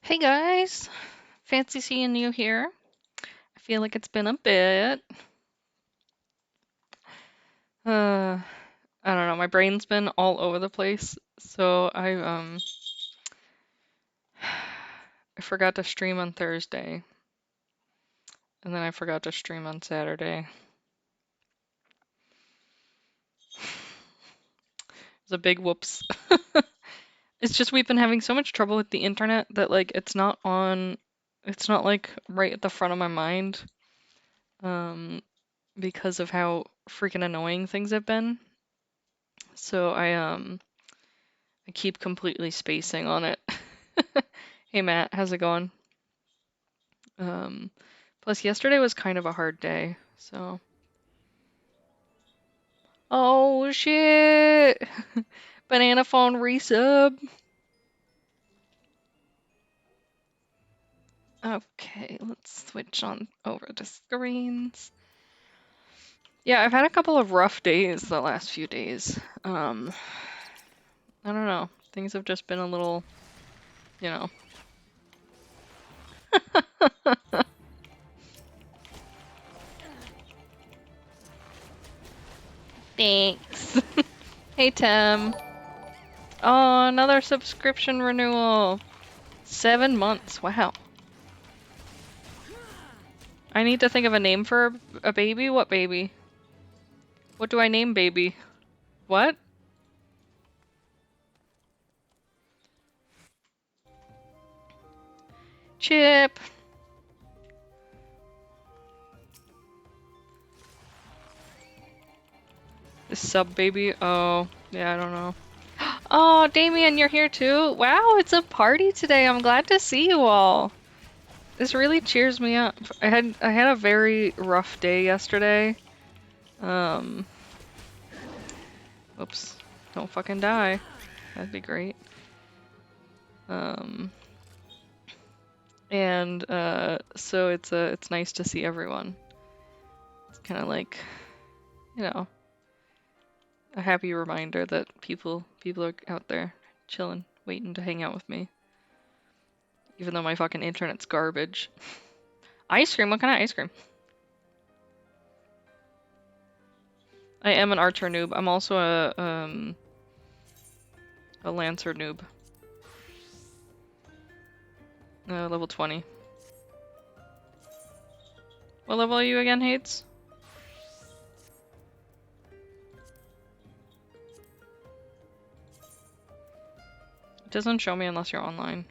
Hey guys, fancy seeing you here. I feel like it's been a bit. Uh, I don't know, my brain's been all over the place. So I forgot to stream on Thursday, and then I forgot to stream on Saturday. It's a big whoops. It's just we've been having so much trouble with the internet that like it's not like right at the front of my mind, um, because of how freaking annoying things have been. So I keep completely spacing on it. Hey Matt, how's it going? Um, Plus yesterday was kind of a hard day, so. Oh shit! Banana phone resub. Okay, let's switch on over to screens. Yeah, I've had a couple of rough days the last few days. I don't know. Things have just been a little, you know. Thanks. Hey Tim. Oh, another subscription renewal. 7 months. Wow. I need to think of a name for a baby. What baby? What do I name baby? What? Chip. The sub baby. Oh, yeah, I don't know. Oh, Damien, you're here too. Wow, it's a party today. I'm glad to see you all. This really cheers me up. I had a very rough day yesterday. Um, Oops. Don't fucking die. That'd be great. Um, so it's nice to see everyone. It's kind of like, you know, a happy reminder that people are out there chilling, waiting to hang out with me. Even though my fucking internet's garbage. Ice cream? What kind of ice cream? I am an archer noob. I'm also a lancer noob. Level 20. What level are you again, Hades? It doesn't show me unless you're online.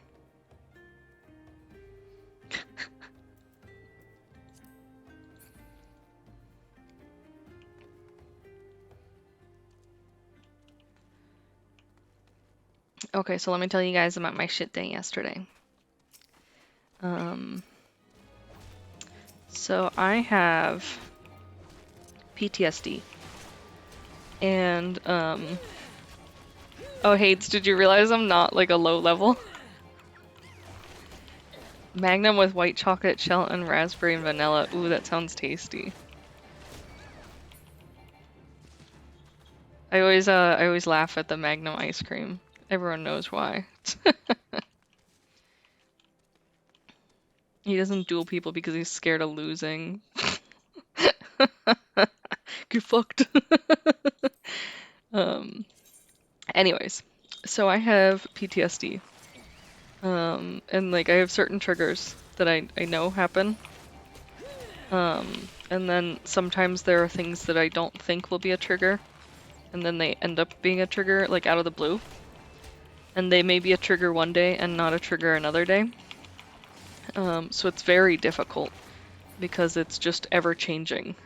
Okay, so let me tell you guys about my shit day yesterday. So I have PTSD. And, oh, Hades, did you realize I'm not like a low level? Magnum with white chocolate shell and raspberry and vanilla. Ooh, that sounds tasty. I always laugh at the Magnum ice cream. Everyone knows why. He doesn't duel people because he's scared of losing. Get fucked. Anyways, so I have PTSD. And like I have certain triggers that I know happen. And then sometimes there are things that I don't think will be a trigger, and then they end up being a trigger, like out of the blue. And they may be a trigger one day and not a trigger another day. So it's very difficult because it's just ever changing.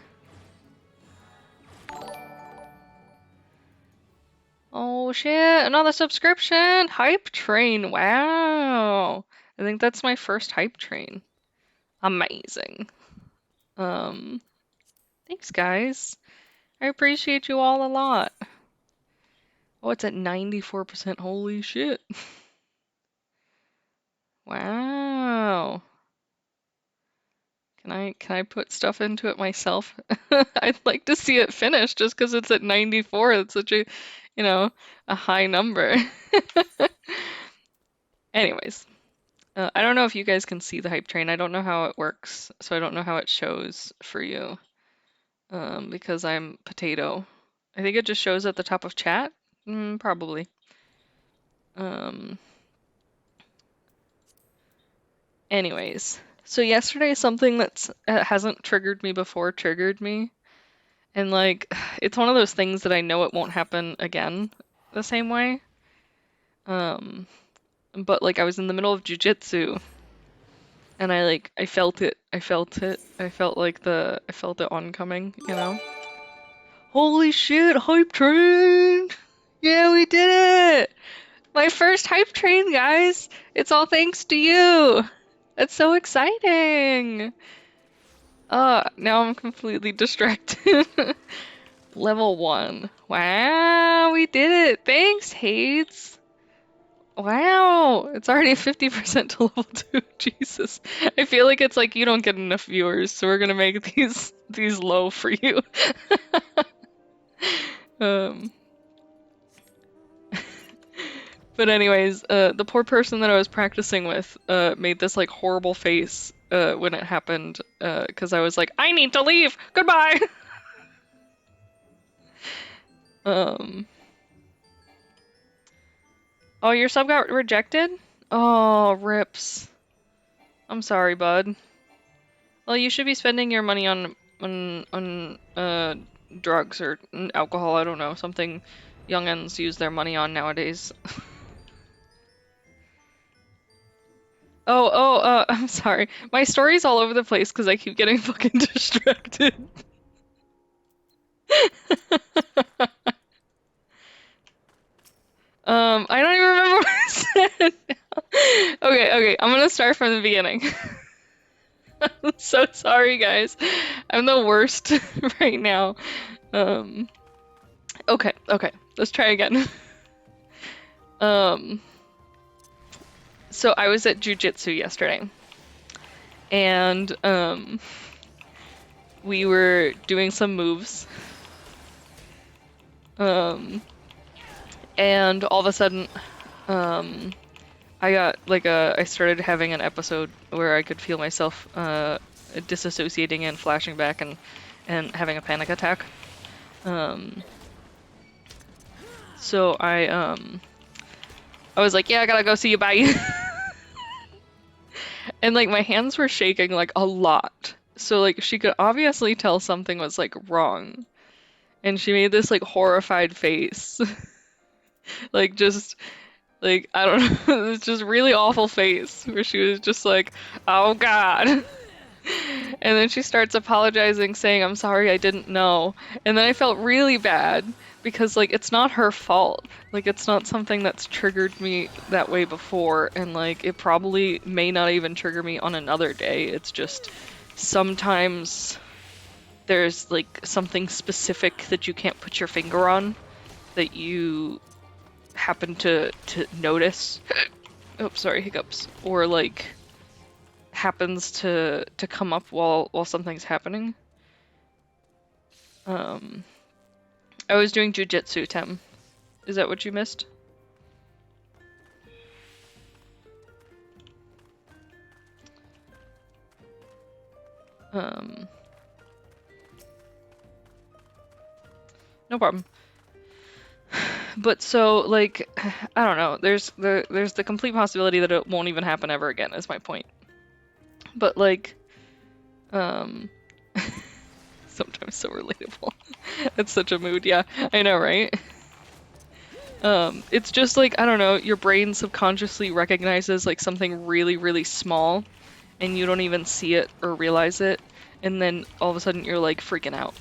Oh shit, another subscription! Hype train, wow! I think that's my first hype train. Amazing. Thanks guys. I appreciate you all a lot. Oh, it's at 94%. Holy shit. Wow. Can I put stuff into it myself? I'd like to see it finished just because it's at 94. It's such a, you know, a high number. Anyways, I don't know if you guys can see the hype train. I don't know how it works, so I don't know how it shows for you. Because I'm potato. I think it just shows at the top of chat. Probably. Um, Anyways, so yesterday something that's hasn't triggered me before triggered me, and like it's one of those things that I know it won't happen again the same way. Um, but like I was in the middle of jujitsu, and I felt it. I felt it. I felt it oncoming, you know? Holy shit, hype train! Yeah, we did it! My first hype train, guys! It's all thanks to you! That's so exciting! Now I'm completely distracted. Level 1. Wow, we did it! Thanks, Hades! Wow, it's already 50% to level 2. Jesus. I feel like it's like you don't get enough viewers, so we're gonna make these low for you. Um, but anyways, the poor person that I was practicing with made this like horrible face when it happened because I was like, I need to leave. Goodbye. Um, oh, your sub got rejected? Oh, rips. I'm sorry, bud. Well, you should be spending your money on drugs or alcohol. I don't know, something youngins use their money on nowadays. I'm sorry. My story's all over the place because I keep getting fucking distracted. I don't even remember what I said. Okay, I'm gonna start from the beginning. I'm so sorry, guys. I'm the worst right now. Um, okay, let's try again. Um, so I was at jujitsu yesterday, and we were doing some moves. And all of a sudden, I got I started having an episode where I could feel myself disassociating and flashing back and having a panic attack. So I was like, yeah, I gotta go see you, bye. And like my hands were shaking like a lot. So like she could obviously tell something was like wrong. And she made this like horrified face. Like just like I don't know, it's just really awful face where she was just like, "Oh God." And then she starts apologizing, saying, "I'm sorry, I didn't know." And then I felt really bad because like it's not her fault. Like it's not something that's triggered me that way before, and like it probably may not even trigger me on another day. It's just sometimes there's like something specific that you can't put your finger on that you happen to notice. Oh, sorry, hiccups. Or like happens to come up while something's happening. I was doing jujitsu, Tem. Is that what you missed? No problem. But so like I don't know. There's the complete possibility that it won't even happen ever again. Is my point. But like, um, sometimes so relatable. It's such a mood. Yeah, I know, right? It's just like, I don't know, your brain subconsciously recognizes like something really, really small and you don't even see it or realize it, and then all of a sudden you're like freaking out.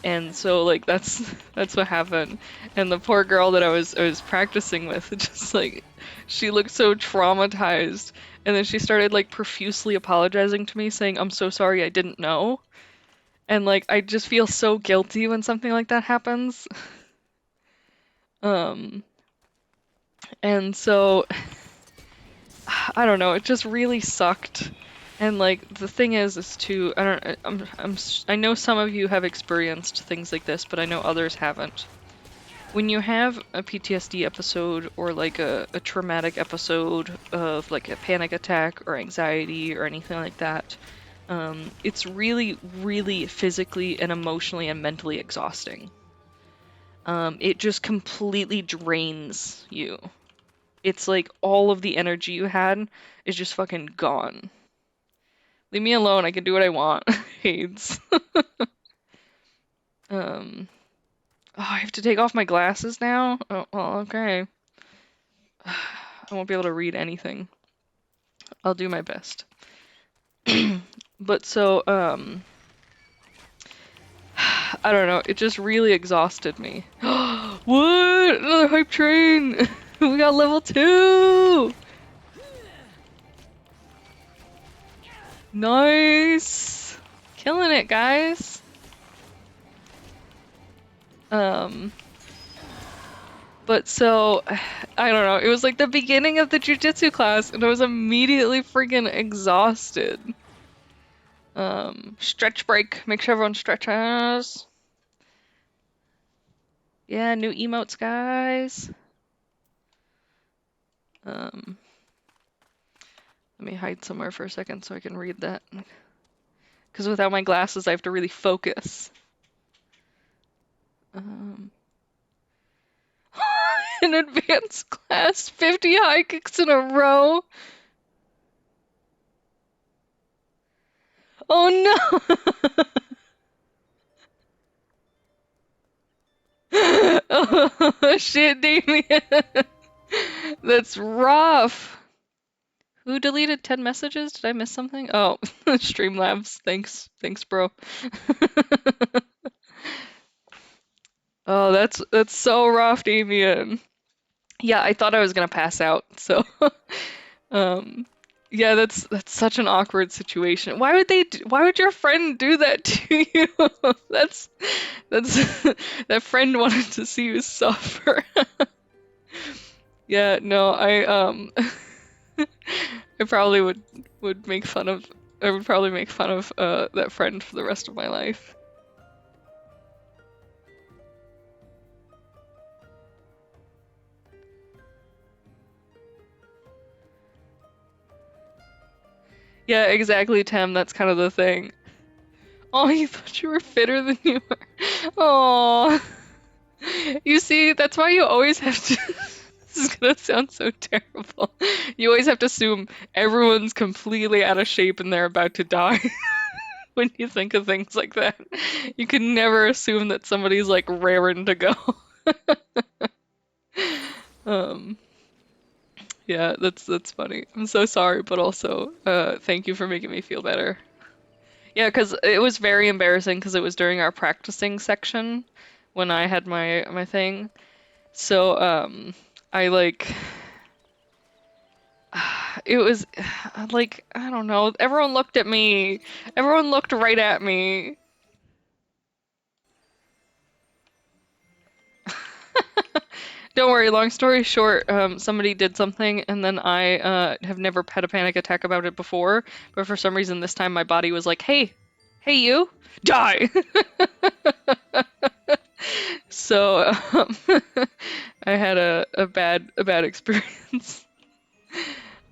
And so like that's what happened. And the poor girl that I was practicing with, just like she looked so traumatized. And then she started like profusely apologizing to me, saying, "I'm so sorry, I didn't know." And like I just feel so guilty when something like that happens. Um, and so I don't know, it just really sucked. And like the thing is too, I don't, I know some of you have experienced things like this, but I know others haven't. when you have a PTSD episode or like a traumatic episode of like a panic attack or anxiety or anything like that, it's really, really physically and emotionally and mentally exhausting. It just completely drains you. It's like all of the energy you had is just fucking gone. Leave me alone, I can do what I want. Hades. Um, oh, I have to take off my glasses now? Oh, well, okay. I won't be able to read anything. I'll do my best. But so, I don't know, it just really exhausted me. What? Another hype train! We got level 2! Nice! Killing it, guys! But so, I don't know, it was like the beginning of the jujitsu class, and I was immediately freaking exhausted. Stretch break. Make sure everyone stretches. Yeah, new emotes, guys. Let me hide somewhere for a second so I can read that. Because without my glasses, I have to really focus. In advanced class, 50 high kicks in a row. Oh no! Oh shit, Damien. That's rough. Who deleted 10 messages? Did I miss something? Oh, Streamlabs. Thanks. Thanks, bro. Oh, that's so rough, Damien. Yeah, I thought I was gonna pass out, so um yeah, that's such an awkward situation. Why would your friend do that to you? That's that friend wanted to see you suffer. Yeah, no, I probably would make fun of I would probably make fun of that friend for the rest of my life. Yeah, exactly, Tem. That's kind of the thing. Oh, you thought you were fitter than you were. Oh, you see, that's why you always have to. This is gonna sound so terrible. You always have to assume everyone's completely out of shape and they're about to die when you think of things like that. You can never assume that somebody's like raring to go. Um, yeah, that's funny. I'm so sorry, but also, thank you for making me feel better. Yeah, because it was very embarrassing because it was during our practicing section when I had my thing. So, I like it was like I don't know. Everyone looked at me. Everyone looked right at me. Don't worry, long story short, somebody did something and then I have never had a panic attack about it before, but for some reason this time my body was like, "Hey, hey you, die." So I had a bad experience.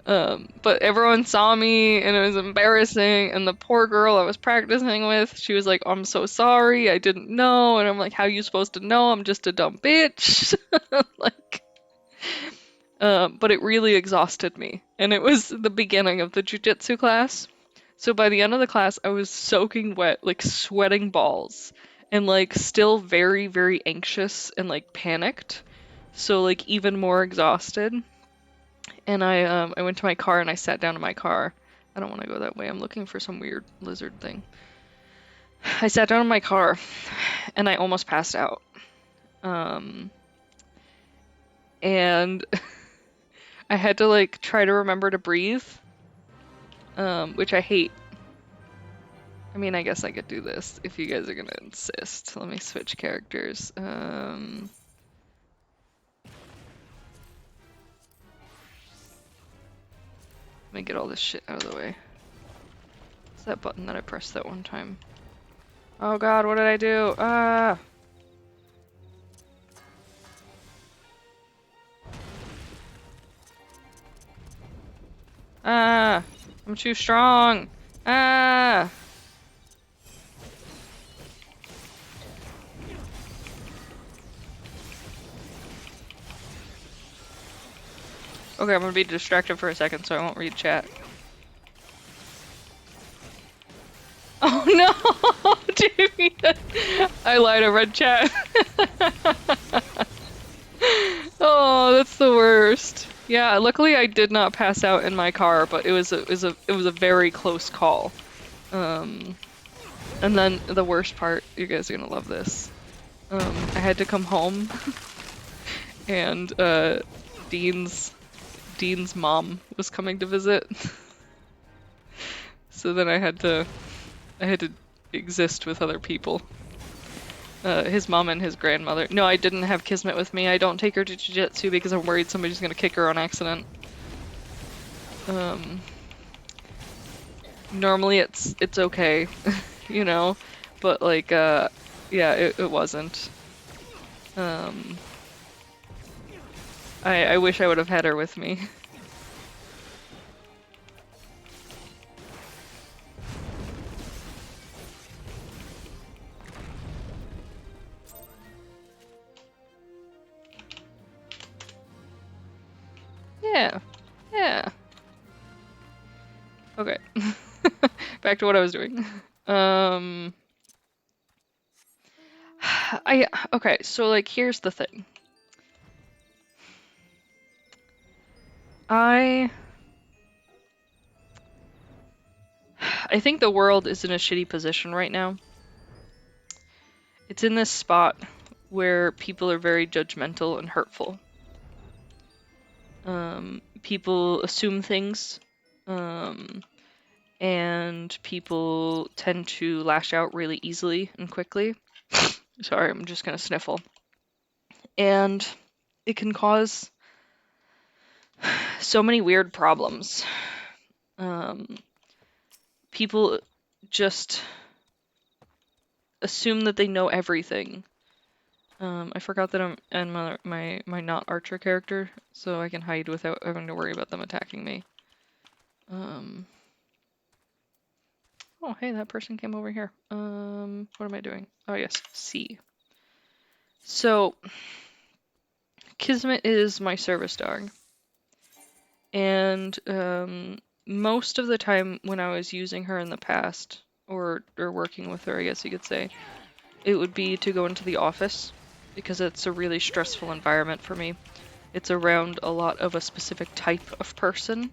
But everyone saw me and it was embarrassing. And the poor girl I was practicing with, she was like, "I'm so sorry, I didn't know." And I'm like, "How you supposed to know? I'm just a dumb bitch." Like, but it really exhausted me. And it was the beginning of the jujitsu class. So by the end of the class, I was soaking wet, like sweating balls, and like still very, very anxious and like panicked. So like even more exhausted. And I went to my car and I sat down in my car. I don't want to go that way. I'm looking for some weird lizard thing. I sat down in my car and I almost passed out. Um, and I had to like try to remember to breathe, which I hate. I mean, I guess I could do this if you guys are gonna insist. Let me switch characters. Let me get all this shit out of the way. It's that button that I pressed that one time. Oh god, what did I do? Ah! Ah! I'm too strong! Ah! Okay, I'm gonna be distracted for a second so I won't read chat. Oh no! Jamie, I lied, I read chat. Oh, that's the worst. Yeah, luckily I did not pass out in my car, but it was a very close call. And then the worst part, you guys are gonna love this. I had to come home and Dean's mom was coming to visit. So then I had to exist with other people. His mom and his grandmother. No, I didn't have Kismet with me. I don't take her to jiu-jitsu because I'm worried somebody's gonna kick her on accident. Normally it's okay, you know, but like yeah, it wasn't. I wish I would have had her with me. Yeah. Yeah. Okay. Back to what I was doing. Okay, so like here's the thing. I think the world is in a shitty position right now. It's in this spot where people are very judgmental and hurtful. People assume things, and people tend to lash out really easily and quickly. Sorry, I'm just gonna sniffle. And it can cause so many weird problems. People just assume that they know everything. I forgot that I'm in my not archer character, so I can hide without having to worry about them attacking me. Oh, hey, that person came over here. What am I doing? Oh, yes, C. So, Kismet is my service dog. And most of the time when I was using her in the past, or working with her, I guess you could say, it would be to go into the office, because it's a really stressful environment for me. It's around a lot of a specific type of person,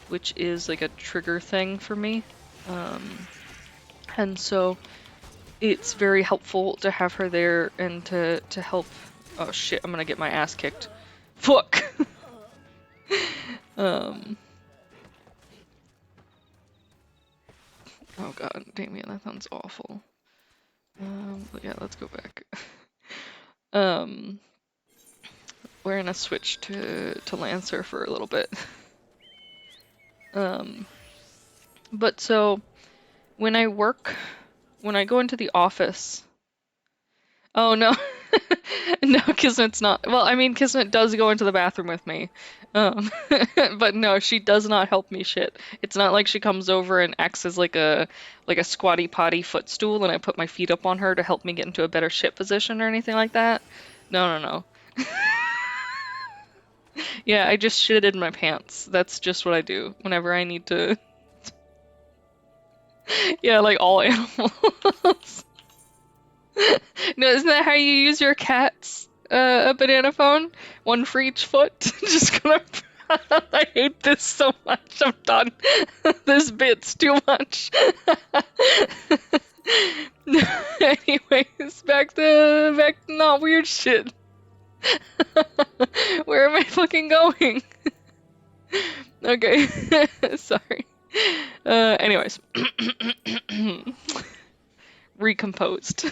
which is like a trigger thing for me. And so it's very helpful to have her there and to help. Oh shit, I'm gonna get my ass kicked. Fuck! Oh god, Damien, that sounds awful. But yeah, let's go back. We're gonna switch to Lancer for a little bit. But so when I go into the office. Oh no. No, Kismet's not. Well, I mean, Kismet does go into the bathroom with me. But no, she does not help me shit. It's not like she comes over and acts as like a squatty potty footstool and I put my feet up on her to help me get into a better shit position or anything like that. No, no, no. Yeah, I just shitted in my pants. That's just what I do whenever I need to. Yeah, like all animals. No, isn't that how you use your cat's a banana phone? One for each foot? Just gonna. I hate this so much. I'm done. This bit's too much. Anyways, back to not weird shit. Where am I fucking going? Okay, sorry. Anyways, recomposed.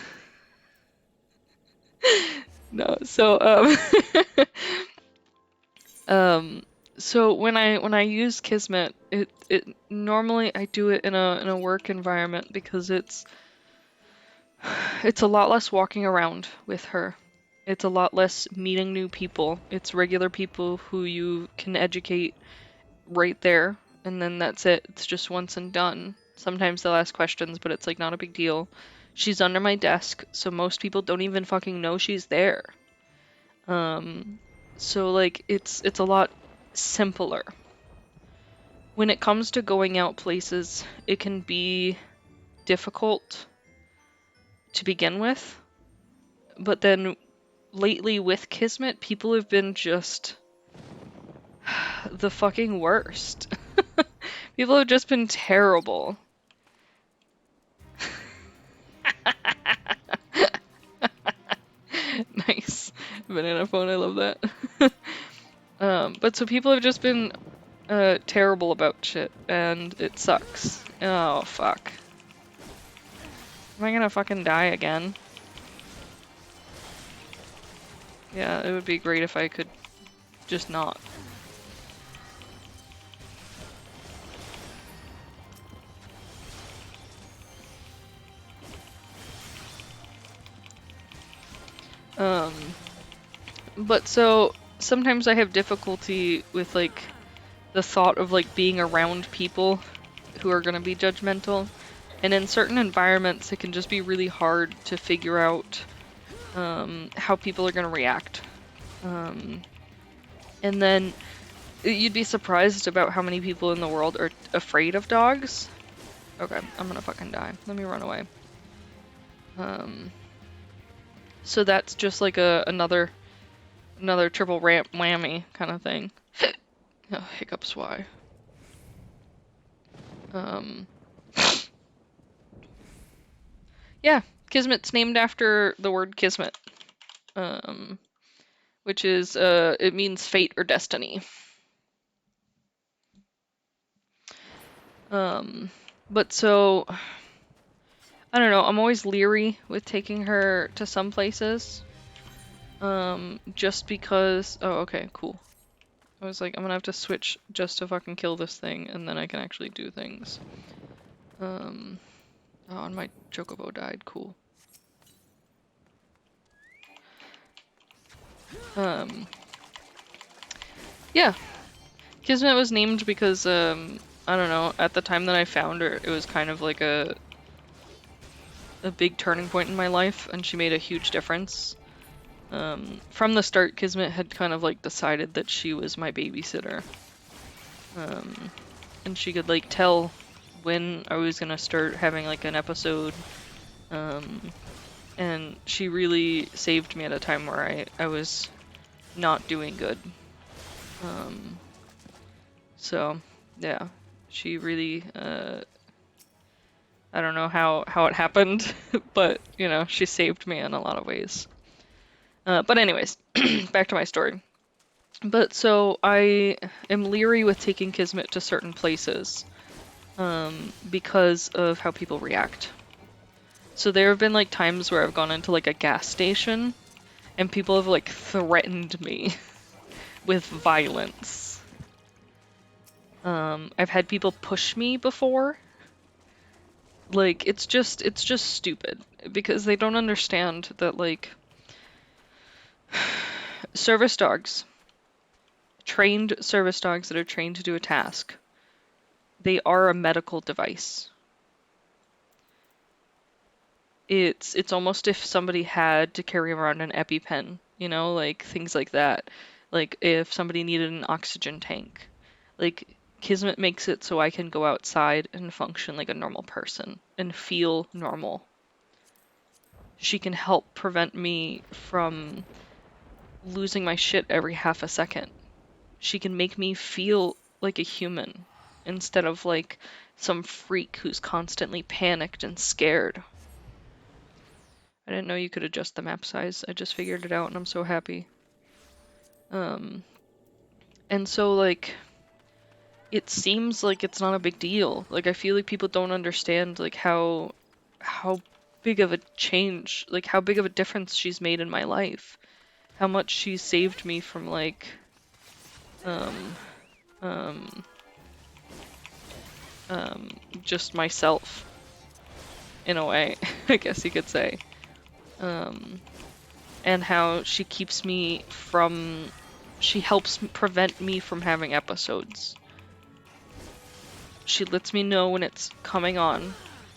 No, so so when I use Kismet, it normally I do it in a work environment because it's a lot less walking around with her. It's a lot less meeting new people. It's regular people who you can educate right there. and then that's it. It's just once and done. Sometimes they'll ask questions, but it's like not a big deal. She's under my desk, so most people don't even fucking know she's there. So like it's a lot simpler. When it comes to going out places, it can be difficult to begin with, but then lately with Kismet, people have been just the fucking worst. People have just been terrible. Nice. Banana phone, I love that. But so people have just been terrible about shit, and it sucks. Oh, fuck. Am I gonna fucking die again? Yeah, it would be great if I could just not. But so sometimes I have difficulty with like the thought of like being around people who are gonna be judgmental. And in certain environments, it can just be really hard to figure out how people are gonna react. And then you'd be surprised about how many people in the world are afraid of dogs. Okay, I'm gonna fucking die. Let me run away. So that's just like another triple ramp whammy kind of thing. Oh, hiccups, why? Yeah, Kismet's named after the word kismet, which is it means fate or destiny. But so I don't know. I'm always leery with taking her to some places. Just because. Oh, okay, cool. I was like, I'm gonna have to switch just to fucking kill this thing, and then I can actually do things. Oh, and my chocobo died. Cool. Yeah. Kismet was named because, I don't know, at the time that I found her, it was kind of like a big turning point in my life, and she made a huge difference. From the start, Kismet had kind of like decided that she was my babysitter. And she could like tell when I was gonna start having like an episode. And she really saved me at a time where I was not doing good. So yeah, she really I don't know how it happened, but you know, she saved me in a lot of ways. But anyways, back to my story. But so I am leery with taking Kismet to certain places because of how people react. So there have been like times where I've gone into like a gas station and people have like threatened me with violence. I've had people push me before. Like it's just stupid because they don't understand that like service dogs, trained service dogs that are trained to do a task, they are a medical device. It's almost if somebody had to carry around an EpiPen, you know, like things like that. Like if somebody needed an oxygen tank. Like Kismet makes it so I can go outside and function like a normal person and feel normal. She can help prevent me from losing my shit every half a second. She can make me feel like a human instead of like some freak who's constantly panicked and scared. I didn't know you could adjust the map size. I just figured it out and I'm so happy. And so like it seems like it's not a big deal. Like I feel like people don't understand like how big of a change, like how big of a difference she's made in my life. How much she's saved me from like just myself in a way, I guess you could say. And how she keeps me from, she helps prevent me from having episodes. She lets me know when it's coming on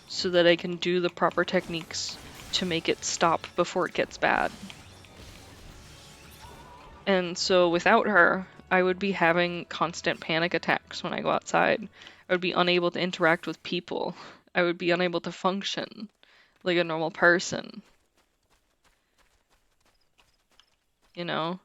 so that I can do the proper techniques to make it stop before it gets bad. And so without her, I would be having constant panic attacks when I go outside. I would be unable to interact with people. I would be unable to function like a normal person, you know?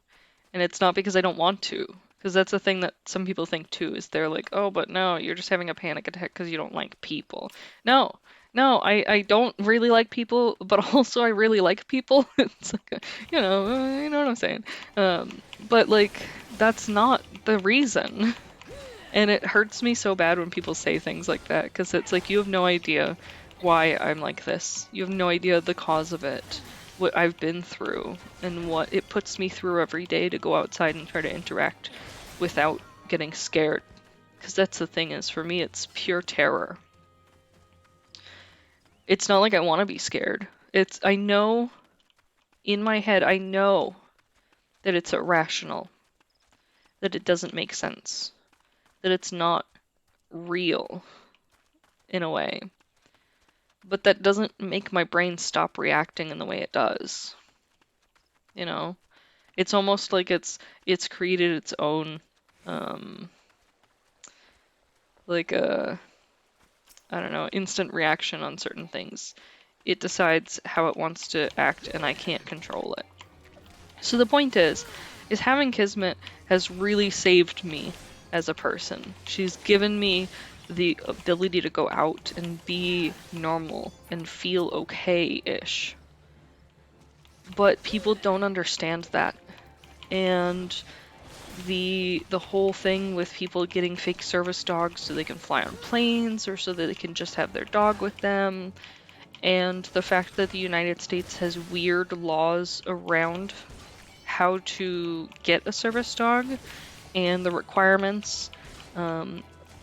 And it's not because I don't want to, because that's the thing that some people think too, is they're like, oh, but no, you're just having a panic attack because you don't like people. No, no, I don't really like people, but also I really like people. It's like, you know what I'm saying. But like, that's not the reason. And it hurts me so bad when people say things like that, because it's like, you have no idea why I'm like this. You have no idea the cause of it, what I've been through, and what it puts me through every day to go outside and try to interact without getting scared. Because that's the thing is, for me, it's pure terror. It's not like I want to be scared. I know, in my head, I know that it's irrational, that it doesn't make sense, that it's not real in a way. But that doesn't make my brain stop reacting in the way it does. You know? It's almost like it's created its own like a I don't know, instant reaction on certain things. It decides how it wants to act and I can't control it. So the point is having Kismet has really saved me as a person. She's given me the ability to go out and be normal and feel okay-ish. But people don't understand that. And the whole thing with people getting fake service dogs so they can fly on planes or so that they can just have their dog with them, and the fact that the United States has weird laws around how to get a service dog and the requirements,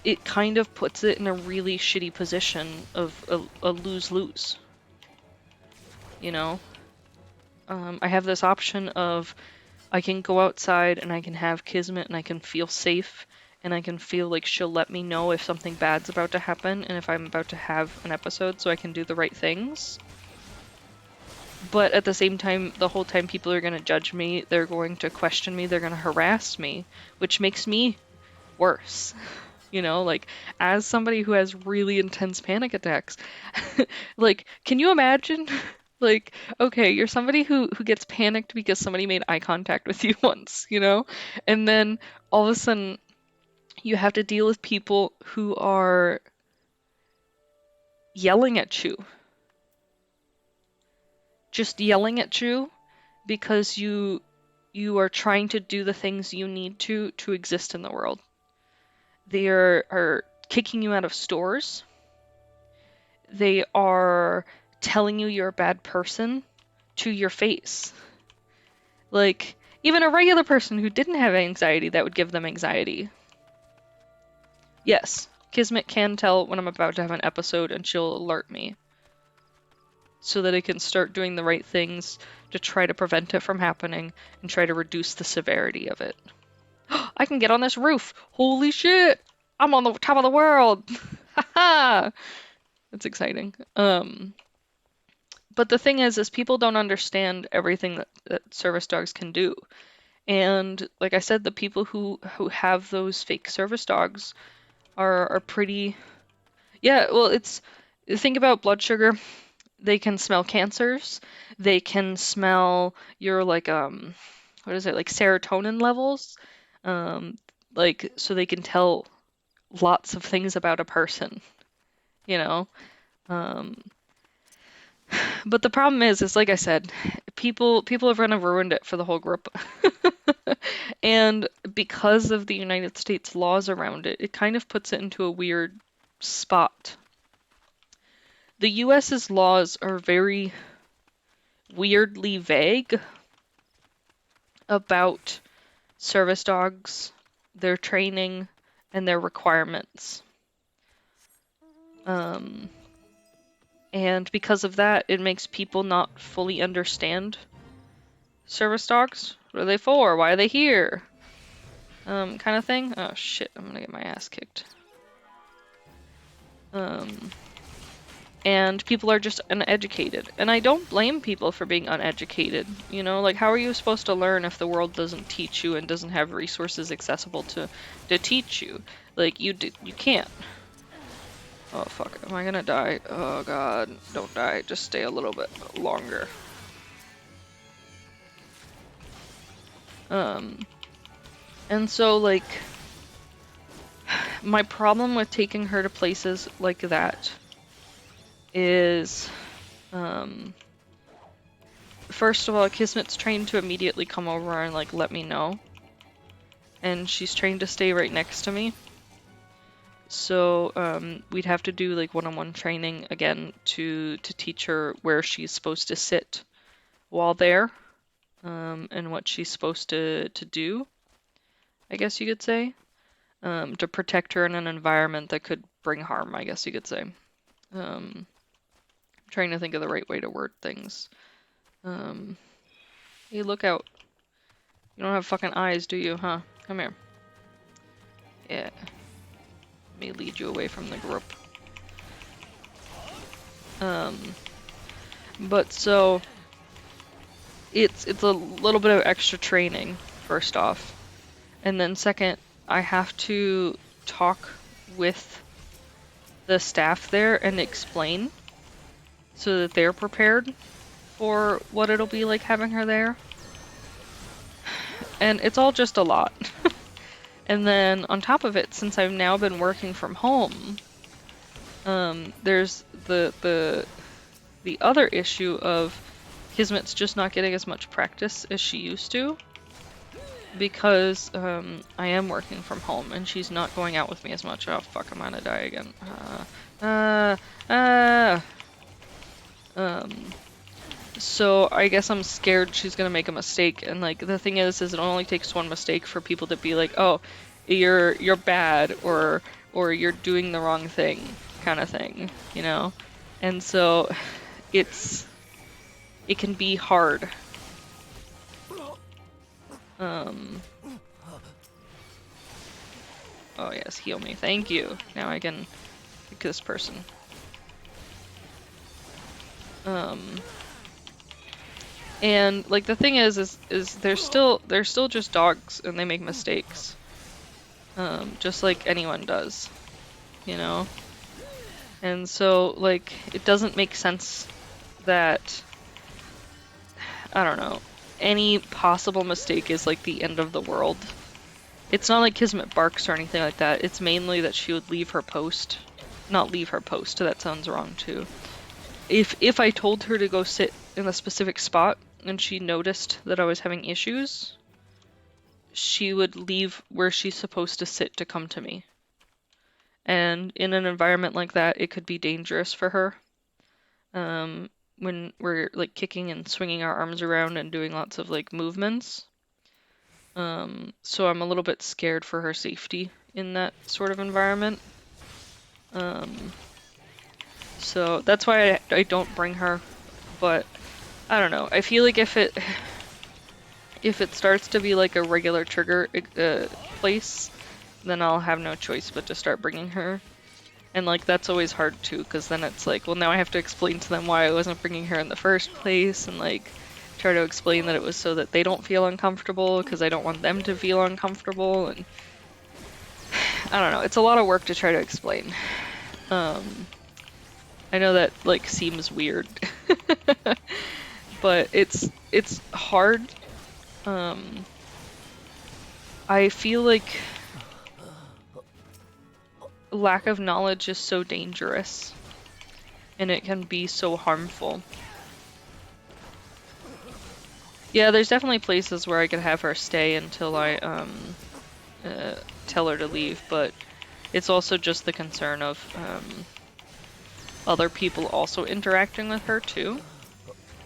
it kind of puts it in a really shitty position of a lose-lose. You know? I have this option of I can go outside and I can have Kismet and I can feel safe and I can feel like she'll let me know if something bad's about to happen and if I'm about to have an episode so I can do the right things. But at the same time, the whole time people are going to judge me, they're going to question me, they're going to harass me, which makes me worse. You know, like, as somebody who has really intense panic attacks, like, can you imagine? Like, okay, you're somebody who gets panicked because somebody made eye contact with you once, you know? And then all of a sudden you have to deal with people who are yelling at you. Just yelling at you because you are trying to do the things you need to exist in the world. They are kicking you out of stores. They are telling you you're a bad person to your face. Like, even a regular person who didn't have anxiety, that would give them anxiety. Yes, Kismet can tell when I'm about to have an episode and she'll alert me. So that I can start doing the right things to try to prevent it from happening and try to reduce the severity of it. I can get on this roof! Holy shit! I'm on the top of the world! Haha! That's exciting. But the thing is people don't understand everything that service dogs can do. And like I said, the people who have those fake service dogs are pretty... Yeah, well, it's... Think about blood sugar. They can smell cancers. They can smell your, like, what is it, like serotonin levels. Like, so they can tell lots of things about a person, you know? Um, But the problem is like I said, people have kind of ruined it for the whole group. And because of the United States laws around it, it kind of puts it into a weird spot. The US's laws are very weirdly vague about service dogs, their training, and their requirements. And because of that, it makes people not fully understand service dogs. What are they for? Why are they here? Kind of thing. Oh shit, I'm gonna get my ass kicked. Um, and people are just uneducated. And I don't blame people for being uneducated, you know? Like, how are you supposed to learn if the world doesn't teach you and doesn't have resources accessible to teach you? Like, you can't. Oh, fuck. Am I gonna die? Oh, God. Don't die. Just stay a little bit longer. And so, like, my problem with taking her to places like that is, first of all, Kismet's trained to immediately come over and, like, let me know. And she's trained to stay right next to me. So, we'd have to do, like, one-on-one training again to teach her where she's supposed to sit while there, and what she's supposed to do, I guess you could say, to protect her in an environment that could bring harm, I guess you could say. I'm trying to think of the right way to word things. Hey, look out. You don't have fucking eyes, do you, huh? Come here. Yeah. Let me lead you away from the group. But so it's a little bit of extra training, first off. And then second, I have to talk with the staff there and explain so that they're prepared for what it'll be like having her there. And it's all just a lot. And then on top of it, since I've now been working from home, there's the other issue of Kismet's just not getting as much practice as she used to, because I am working from home and she's not going out with me as much. Oh fuck, I'm gonna die again. So I guess I'm scared she's gonna make a mistake, and like the thing is it only takes one mistake for people to be like, oh, you're bad, or you're doing the wrong thing, kind of thing, you know? And so it can be hard. Oh yes, heal me. Thank you. Now I can pick this person. And like the thing is they're still just dogs and they make mistakes. Just like anyone does, you know? And so like it doesn't make sense that, I don't know, any possible mistake is like the end of the world. It's not like Kismet barks or anything like that. It's mainly that she would leave her post. Not leave her post, that sounds wrong too. If I told her to go sit in a specific spot and she noticed that I was having issues, she would leave where she's supposed to sit to come to me. And in an environment like that, it could be dangerous for her. When we're like kicking and swinging our arms around and doing lots of like movements. So I'm a little bit scared for her safety in that sort of environment. So that's why I don't bring her, but I don't know. I feel like if it starts to be like a regular trigger place, then I'll have no choice but to start bringing her. And like that's always hard too, because then it's like, well, now I have to explain to them why I wasn't bringing her in the first place, and like try to explain that it was so that they don't feel uncomfortable, because I don't want them to feel uncomfortable, and I don't know. It's a lot of work to try to explain. I know that like seems weird, but it's hard. I feel like lack of knowledge is so dangerous, and it can be so harmful. Yeah, there's definitely places where I could have her stay until I tell her to leave, but it's also just the concern of other people also interacting with her too.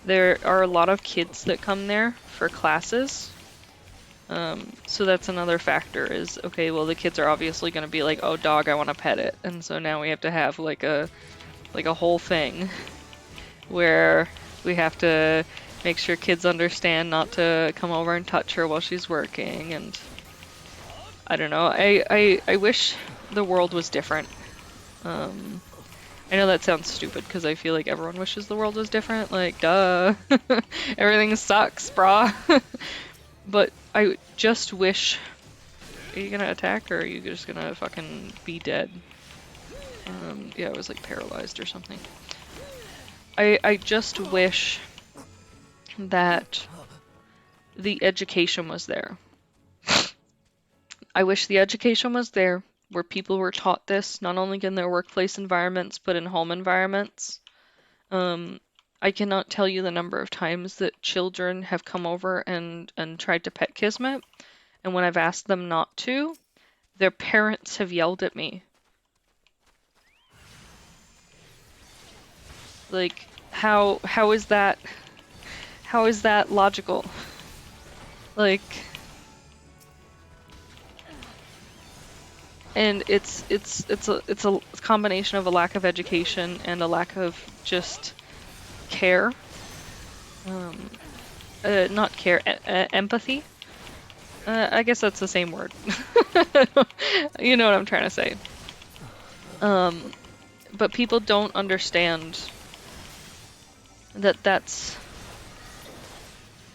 There are a lot of kids that come there for classes. So that's another factor is, okay, well the kids are obviously going to be like, oh dog, I want to pet it. And so now we have to have like a whole thing where we have to make sure kids understand not to come over and touch her while she's working. And I don't know, I wish the world was different. I know that sounds stupid because I feel like everyone wishes the world was different. Like, duh. Everything sucks, brah. But I just wish. Are you gonna attack or are you just gonna fucking be dead? Yeah, I was like paralyzed or something. I just wish that the education was there. I wish the education was there where people were taught this, not only in their workplace environments, but in home environments. I cannot tell you the number of times that children have come over and tried to pet Kismet, and when I've asked them not to, their parents have yelled at me. Like, how is that logical? Like, and it's a combination of a lack of education and a lack of just care. Not care, empathy. I guess that's the same word. You know what I'm trying to say. But people don't understand that that's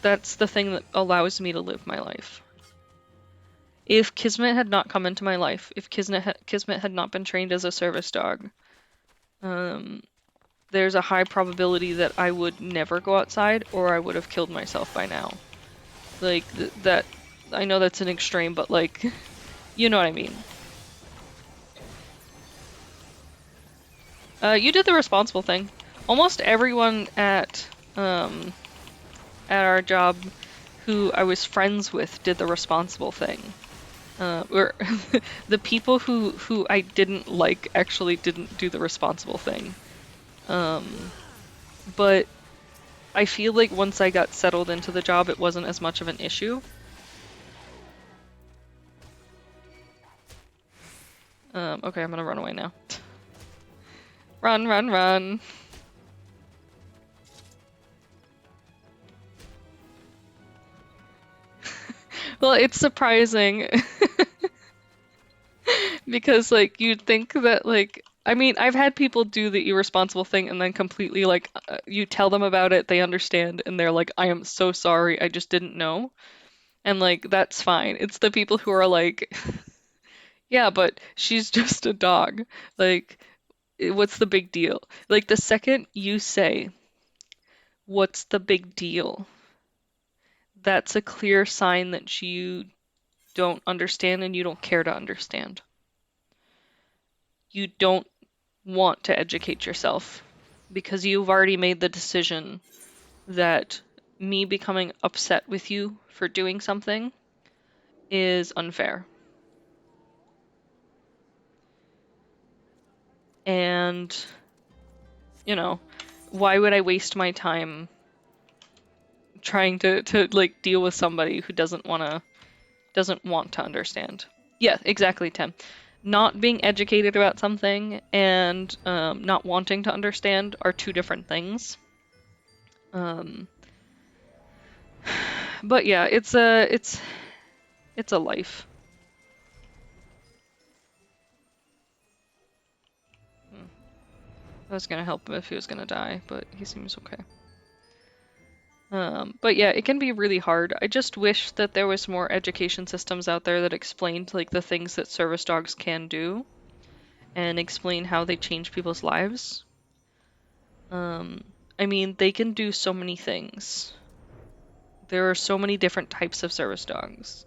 the thing that allows me to live my life. If Kismet had not come into my life, if Kismet had not been trained as a service dog, there's a high probability that I would never go outside or I would have killed myself by now. Like, that, I know that's an extreme, but like, you know what I mean. You did the responsible thing. Almost everyone at our job who I was friends with did the responsible thing. Or the people who I didn't like actually didn't do the responsible thing. But I feel like once I got settled into the job, it wasn't as much of an issue. Okay, I'm gonna run away now. Run, run, run. Well, it's surprising. Because, like, you'd think that, like, I mean, I've had people do the irresponsible thing and then completely, like, you tell them about it, they understand, and they're like, I am so sorry, I just didn't know. And, like, that's fine. It's the people who are like, yeah, but she's just a dog. Like, what's the big deal? Like, the second you say, what's the big deal? That's a clear sign that you don't understand and you don't care to understand. You don't want to educate yourself because you've already made the decision that me becoming upset with you for doing something is unfair. And, you know, why would I waste my time trying to like deal with somebody who doesn't want to understand? Yeah, exactly, Tim. Not being educated about something and not wanting to understand are two different things. But yeah, it's a life. I was gonna help him if he was gonna die, but he seems okay. But yeah, it can be really hard. I just wish that there was more education systems out there that explained like the things that service dogs can do and explain how they change people's lives. I mean, they can do so many things. There are so many different types of service dogs.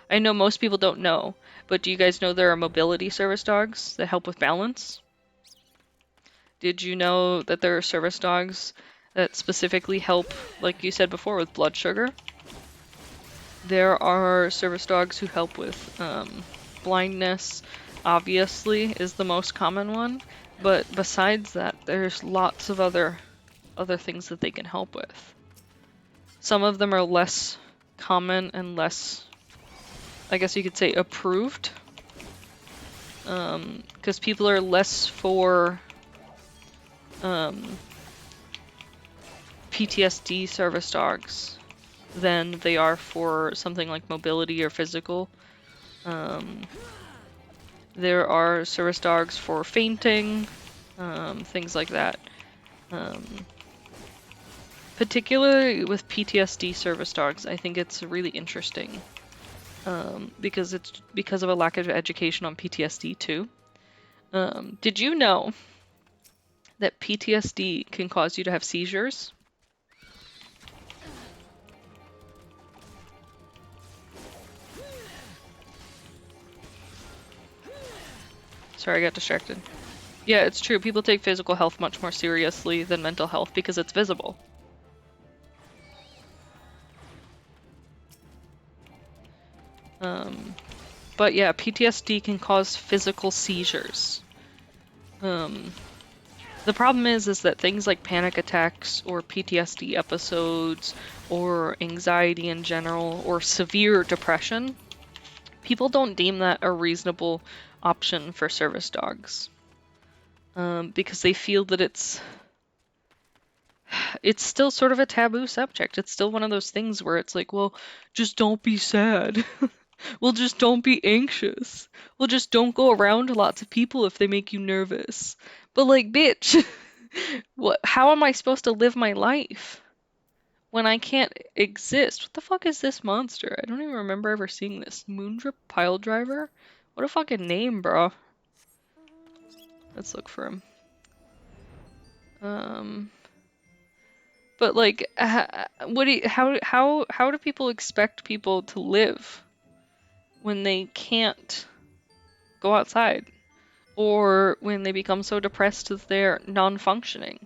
I know most people don't know, but do you guys know there are mobility service dogs that help with balance? Did you know that there are service dogs that specifically help, like you said before, with blood sugar? There are service dogs who help with blindness, obviously, is the most common one. But besides that, there's lots of other things that they can help with. Some of them are less common and less, I guess you could say, approved. Because people are less for PTSD service dogs than they are for something like mobility or physical. There are service dogs for fainting, things like that. Particularly with PTSD service dogs, I think it's really interesting because it's because of a lack of education on PTSD too. Did you know that PTSD can cause you to have seizures? Sorry, I got distracted. Yeah, it's true. People take physical health much more seriously than mental health because it's visible. But yeah, PTSD can cause physical seizures. The problem is that things like panic attacks or PTSD episodes or anxiety in general or severe depression, people don't deem that a reasonable option for service dogs. Because they feel that it's still sort of a taboo subject. It's still one of those things where it's like, well, just don't be sad. Well, just don't be anxious. Well, just don't go around lots of people if they make you nervous. But like, bitch, how am I supposed to live my life when I can't exist? What the fuck is this monster? I don't even remember ever seeing this. Moondrip Piledriver? What a fucking name, bro. Let's look for him. But like, how do people expect people to live when they can't go outside, or when they become so depressed that they're non-functioning?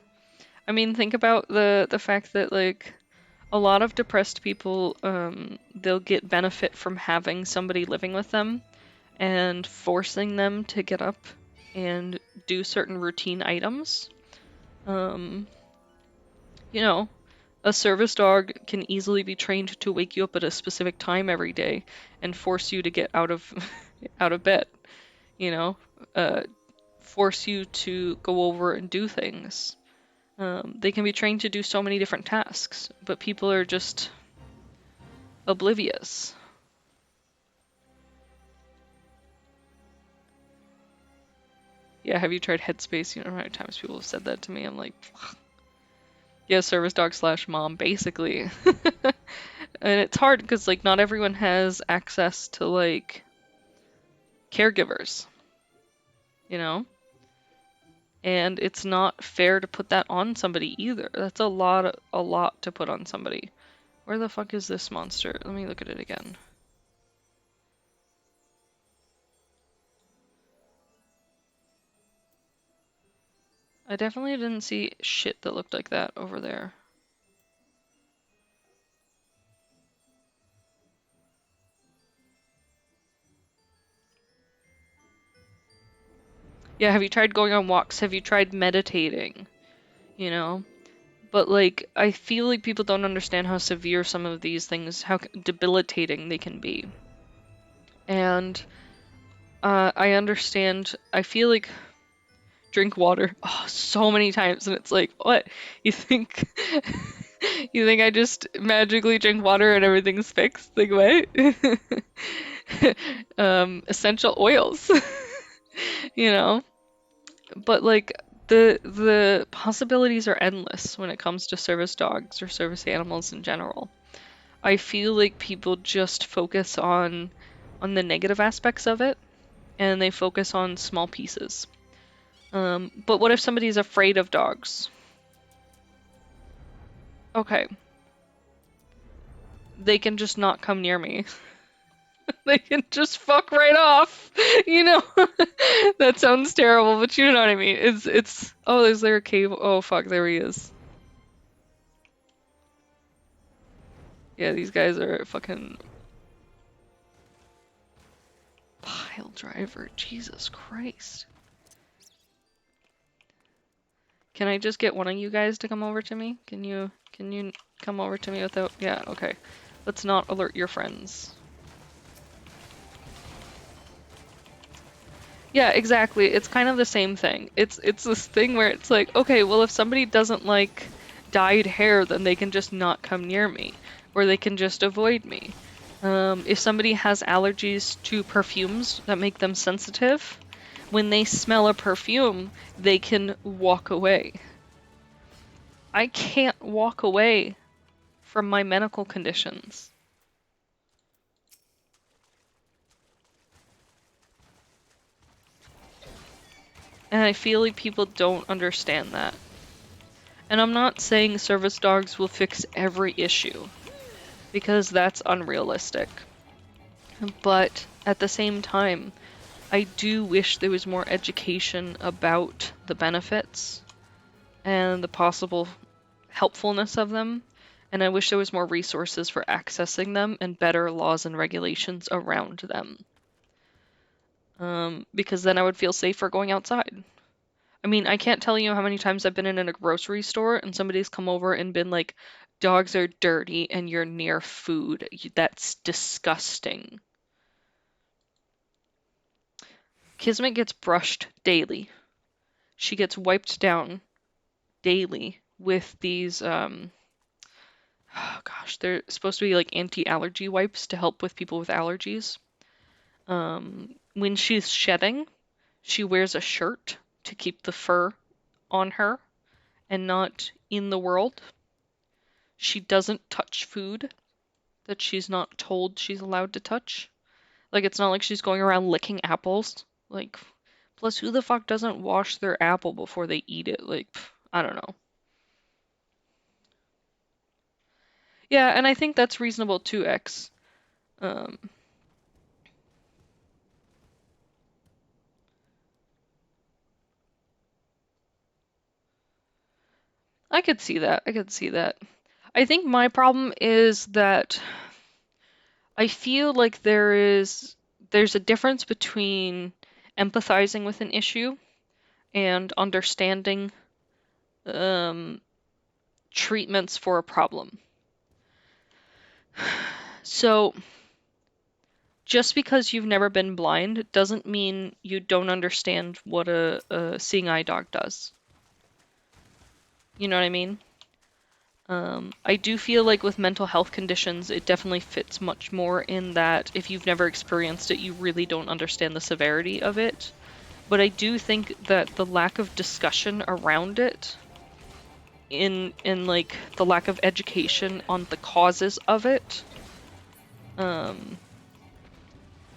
I mean, think about the fact that like a lot of depressed people, they'll get benefit from having somebody living with them and forcing them to get up and do certain routine items. You know, a service dog can easily be trained to wake you up at a specific time every day and force you to get out of out of bed, you know, force you to go over and do things. They can be trained to do so many different tasks, but people are just oblivious. Yeah, have you tried Headspace? You know how many times people have said that to me? I'm like, yeah, service dog slash mom, basically. And it's hard because like not everyone has access to like caregivers, you know? And it's not fair to put that on somebody either. That's a lot to put on somebody. Where the fuck is this monster? Let me look at it again. I definitely didn't see shit that looked like that over there. Yeah, have you tried going on walks? Have you tried meditating? You know? But like, I feel like people don't understand how severe some of these things, how debilitating they can be. And I understand, I feel like drink water so many times, and it's like, what? You think you think I just magically drink water and everything's fixed? Like what? Essential oils. You know? But like the possibilities are endless when it comes to service dogs or service animals in general. I feel like people just focus on the negative aspects of it, and they focus on small pieces. But what if somebody's afraid of dogs? Okay, they can just not come near me. They can just fuck right off. You know? That sounds terrible, but you know what I mean. It's oh, is there a cave? Oh fuck, there he is. Yeah, these guys are fucking pile driver. Jesus Christ. Can I just get one of you guys to come over to me? Can you come over to me without? Yeah, okay. Let's not alert your friends. Yeah, exactly. It's kind of the same thing. It's this thing where it's like, okay, well if somebody doesn't like dyed hair, then they can just not come near me, or they can just avoid me. If somebody has allergies to perfumes that make them sensitive, when they smell a perfume, they can walk away. I can't walk away from my medical conditions. And I feel like people don't understand that. And I'm not saying service dogs will fix every issue, because that's unrealistic. But at the same time, I do wish there was more education about the benefits and the possible helpfulness of them. And I wish there was more resources for accessing them and better laws and regulations around them. Because then I would feel safer going outside. I mean, I can't tell you how many times I've been in a grocery store and somebody's come over and been like, dogs are dirty and you're near food. That's disgusting. Kismet gets brushed daily. She gets wiped down daily with these, oh gosh, they're supposed to be like anti-allergy wipes to help with people with allergies. When she's shedding, she wears a shirt to keep the fur on her and not in the world. She doesn't touch food that she's not told she's allowed to touch. Like, it's not like she's going around licking apples. Like, plus, who the fuck doesn't wash their apple before they eat it? Like, I don't know. Yeah, and I think that's reasonable too, X. Um, I could see that. I could see that. I think my problem is that I feel like there's a difference between empathizing with an issue and understanding um, treatments for a problem. So just because you've never been blind doesn't mean you don't understand what a seeing eye dog does. You know what I mean? I do feel like with mental health conditions, it definitely fits much more in that if you've never experienced it, you really don't understand the severity of it. But I do think that the lack of discussion around it, in like the lack of education on the causes of it,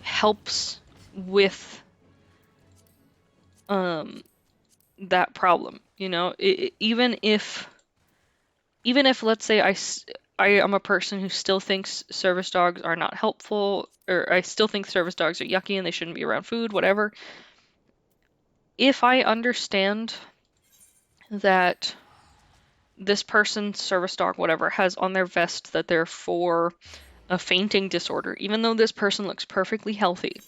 helps with that problem. You know, even if let's say I am a person who still thinks service dogs are not helpful, or I still think service dogs are yucky and they shouldn't be around food, whatever. If I understand that this person's service dog, whatever, has on their vest that they're for a fainting disorder, even though this person looks perfectly healthy,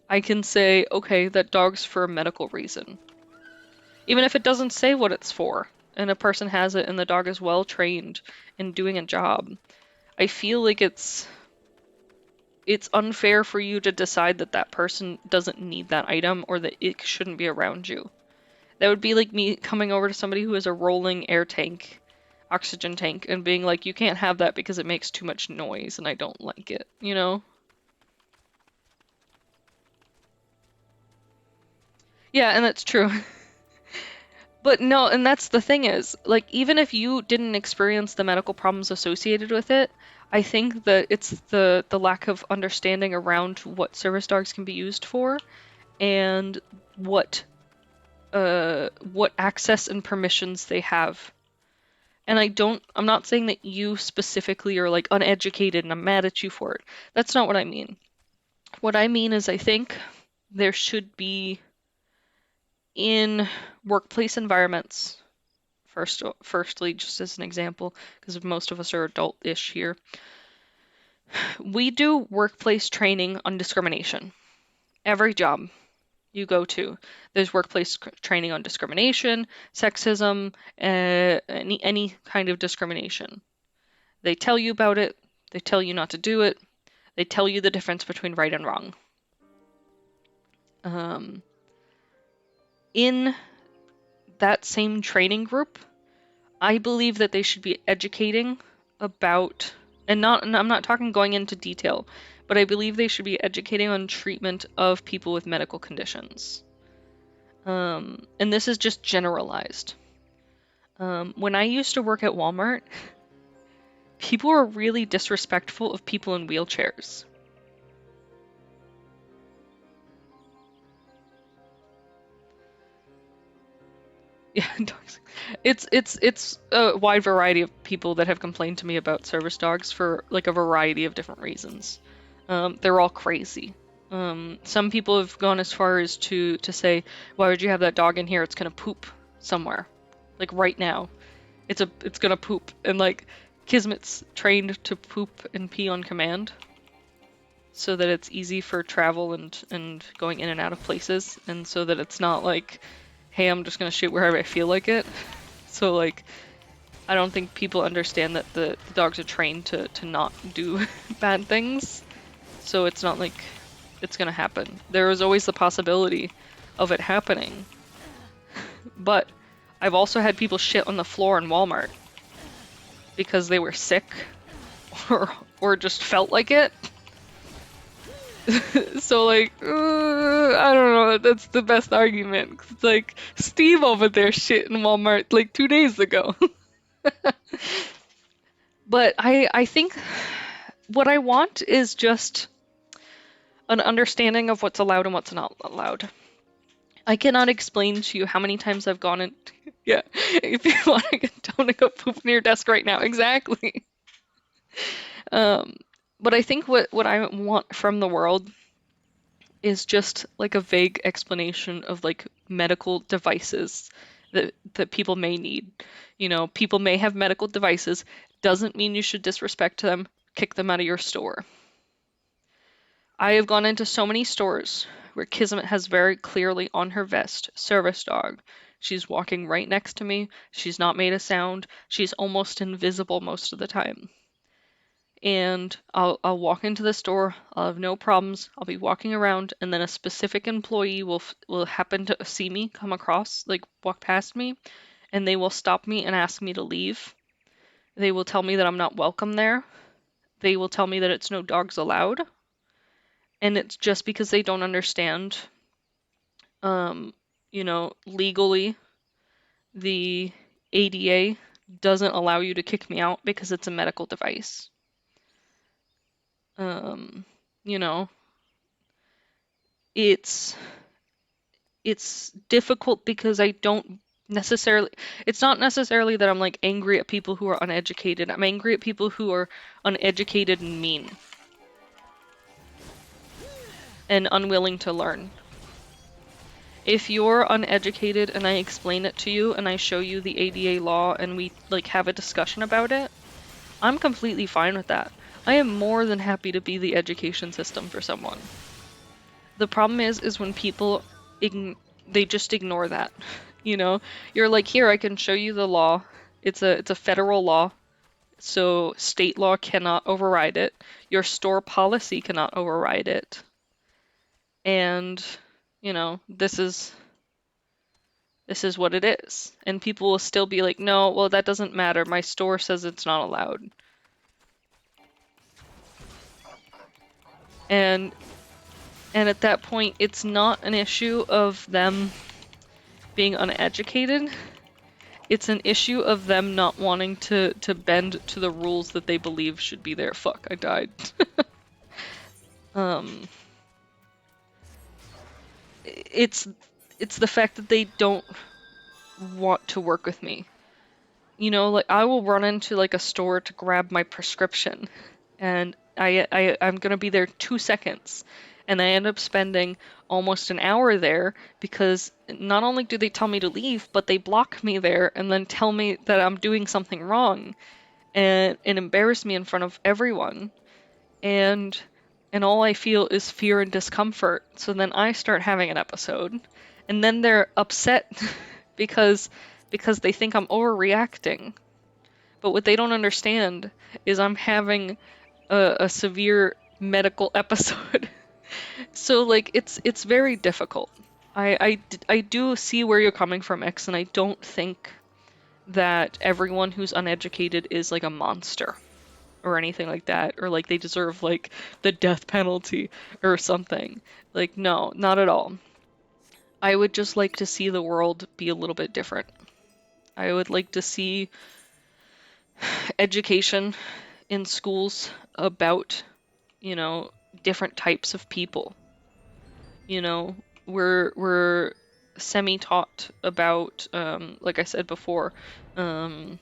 I can say, okay, that dog's for a medical reason. Even if it doesn't say what it's for, and a person has it and the dog is well trained in doing a job, I feel like it's unfair for you to decide that that person doesn't need that item or that it shouldn't be around you. That would be like me coming over to somebody who has a rolling air tank, oxygen tank, and being like, you can't have that because it makes too much noise and I don't like it, you know? Yeah, and that's true. But no, and that's the thing is, like, even if you didn't experience the medical problems associated with it, I think that it's the lack of understanding around what service dogs can be used for and what access and permissions they have. And I'm not saying that you specifically are like uneducated and I'm mad at you for it. That's not what I mean. What I mean is I think there should be in workplace environments, firstly, just as an example, because most of us are adult-ish here, we do workplace training on discrimination. Every job you go to, there's workplace training on discrimination, sexism, any kind of discrimination. They tell you about it, they tell you not to do it, they tell you the difference between right and wrong. In that same training group, I believe that they should be educating about, and I'm not talking going into detail, but I believe they should be educating on treatment of people with medical conditions. And this is just generalized. When I used to work at Walmart, people were really disrespectful of people in wheelchairs. Yeah, dogs. It's a wide variety of people that have complained to me about service dogs for like a variety of different reasons. They're all crazy. Some people have gone as far as to say, "Why would you have that dog in here? It's gonna poop somewhere, like right now. It's gonna poop." And like, Kismet's trained to poop and pee on command, so that it's easy for travel and going in and out of places, and so that it's not like, hey, I'm just gonna shoot wherever I feel like it. So like, I don't think people understand that the dogs are trained to not do bad things. So it's not like it's gonna happen. There is always the possibility of it happening. But I've also had people shit on the floor in Walmart because they were sick or just felt like it. So like, I don't know. That's the best argument. It's like Steve over there shit in Walmart like 2 days ago. But I think what I want is just an understanding of what's allowed and what's not allowed. I cannot explain to you how many times I've gone in. Yeah, if you want to get down and go poop near your desk right now, exactly. Um, but I think what I want from the world is just like a vague explanation of like medical devices that people may need. You know, people may have medical devices. Doesn't mean you should disrespect them, kick them out of your store. I have gone into so many stores where Kismet has very clearly on her vest, service dog. She's walking right next to me. She's not made a sound. She's almost invisible most of the time. And I'll walk into the store. I'll have no problems. I'll be walking around, and then a specific employee will happen to see me come across, like walk past me, and they will stop me and ask me to leave. They will tell me that I'm not welcome there. They will tell me that it's no dogs allowed. And it's just because they don't understand, legally, the ADA doesn't allow you to kick me out because it's a medical device. Um, you know, it's difficult because I don't necessarily, it's not necessarily that I'm like angry at people who are uneducated. I'm angry at people who are uneducated and mean and unwilling to learn. If you're uneducated and I explain it to you and I show you the ADA law and we like have a discussion about it, I'm completely fine with that. I am more than happy to be the education system for someone. The problem is when people they just ignore that. You know, you're like, here, I can show you the law. It's a federal law, so state law cannot override it. Your store policy cannot override it. And, this is what it is. And people will still be like, no, well, that doesn't matter. My store says it's not allowed. And at that point, it's not an issue of them being uneducated. It's an issue of them not wanting to bend to the rules that they believe should be there. Fuck, I died. It's the fact that they don't want to work with me. Like I will run into like a store to grab my prescription, and I'm gonna be there 2 seconds, and I end up spending almost an hour there because not only do they tell me to leave, but they block me there and then tell me that I'm doing something wrong and embarrass me in front of everyone. And all I feel is fear and discomfort. So then I start having an episode, and then they're upset because they think I'm overreacting. But what they don't understand is I'm having a severe medical episode. So like it's very difficult. I do see where you're coming from, X, and I don't think that everyone who's uneducated is like a monster. or anything like that, or like they deserve like the death penalty or something. Like, no, not at all. I would just like to see the world be a little bit different. I would like to see education in schools about, you know, different types of people. You know, we're semi-taught about, like I said before, um,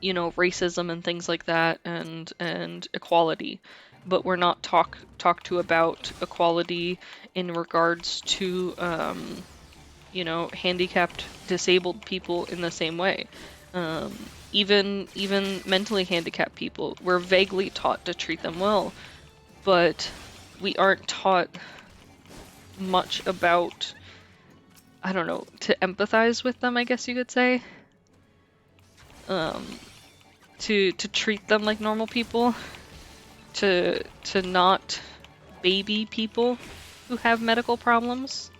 you know, racism and things like that, and equality, but we're not talked to about equality in regards to, you know, handicapped, disabled people in the same way. Even mentally handicapped people, we're vaguely taught to treat them well, but we aren't taught much about, I don't know, to empathize with them, I guess you could say. Um, to treat them like normal people, to not baby people who have medical problems.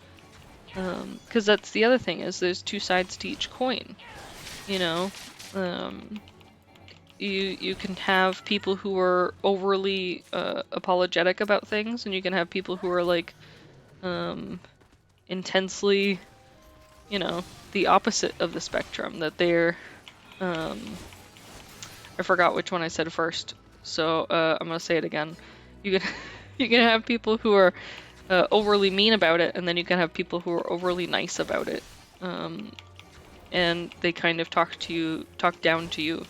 Because that's the other thing, is there's two sides to each coin, you know? Um, you can have people who are overly apologetic about things, and you can have people who are like intensely, you know, the opposite of the spectrum, that they're I forgot which one I said first, so I'm gonna say it again. You can you can have people who are overly mean about it, and then you can have people who are overly nice about it, and they kind of talk down to you,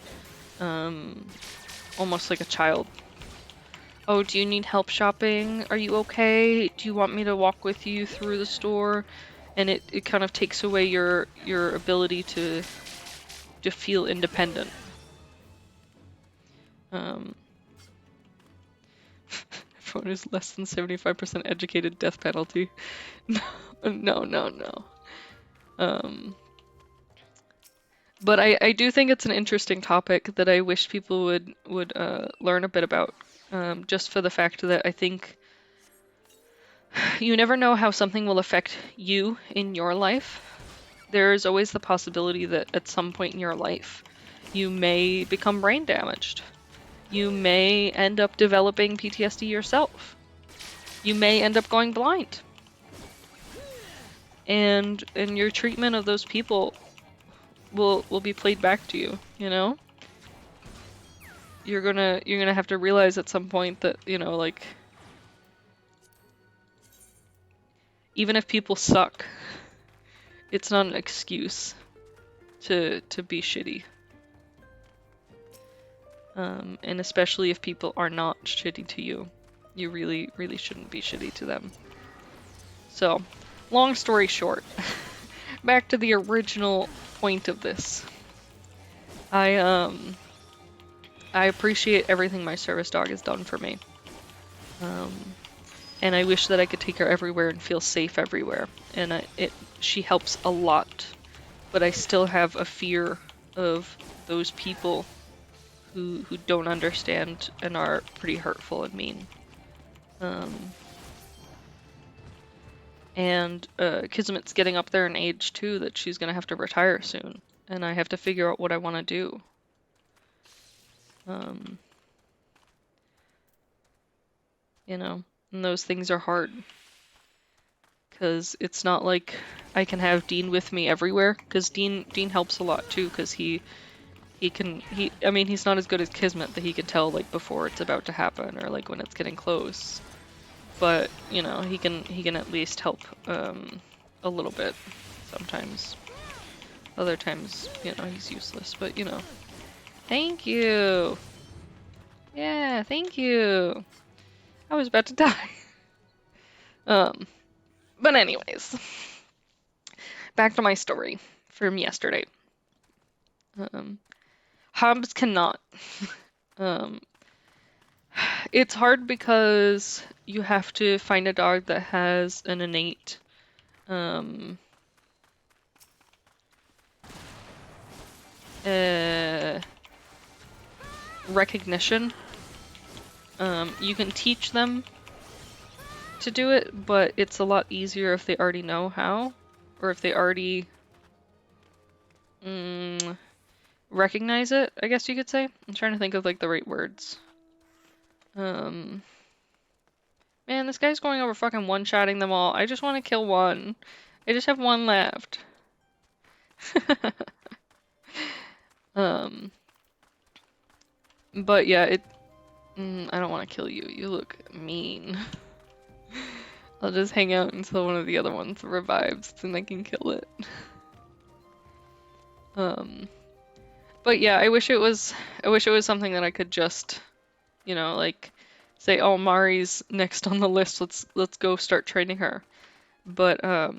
almost like a child. Oh, do you need help shopping? Are you okay? Do you want me to walk with you through the store? And it kind of takes away your ability to feel independent. Um, everyone who's less than 75% educated, death penalty. No. But I do think it's an interesting topic that I wish people would learn a bit about, just for the fact that I think you never know how something will affect you in your life. There is always the possibility that at some point in your life, you may become brain damaged. You may end up developing PTSD yourself. You may end up going blind. And your treatment of those people will be played back to you, you know? You're gonna have to realize at some point that, you know, like, even if people suck, it's not an excuse to be shitty. And especially if people are not shitty to you, you really, really shouldn't be shitty to them. So, long story short, back to the original point of this. I appreciate everything my service dog has done for me. And I wish that I could take her everywhere and feel safe everywhere. And she helps a lot. But I still have a fear of those people who don't understand and are pretty hurtful and mean. And Kismet's getting up there in age too, that she's gonna have to retire soon. And I have to figure out what I want to do. You know, and those things are hard. Because it's not like I can have Dean with me everywhere, because Dean helps a lot too, because I mean, he's not as good as Kismet, that he can tell like before it's about to happen, or like when it's getting close. But, you know, he can at least help a little bit sometimes. Other times, you know, he's useless, but you know. Thank you! Yeah, thank you! I was about to die. But anyways, back to my story from yesterday. Hobbs cannot. It's hard because you have to find a dog that has an innate recognition. You can teach them to do it, but it's a lot easier if they already know how, or if they already recognize it, I guess you could say. I'm trying to think of like the right words. Man, this guy's going over fucking one-shotting them all. I just want to kill one. I just have one left. Um, but yeah, I don't want to kill you. You look mean. I'll just hang out until one of the other ones revives, then I can kill it. But yeah, I wish it was something that I could just, like say, oh, Mari's next on the list. Let's go start training her. But I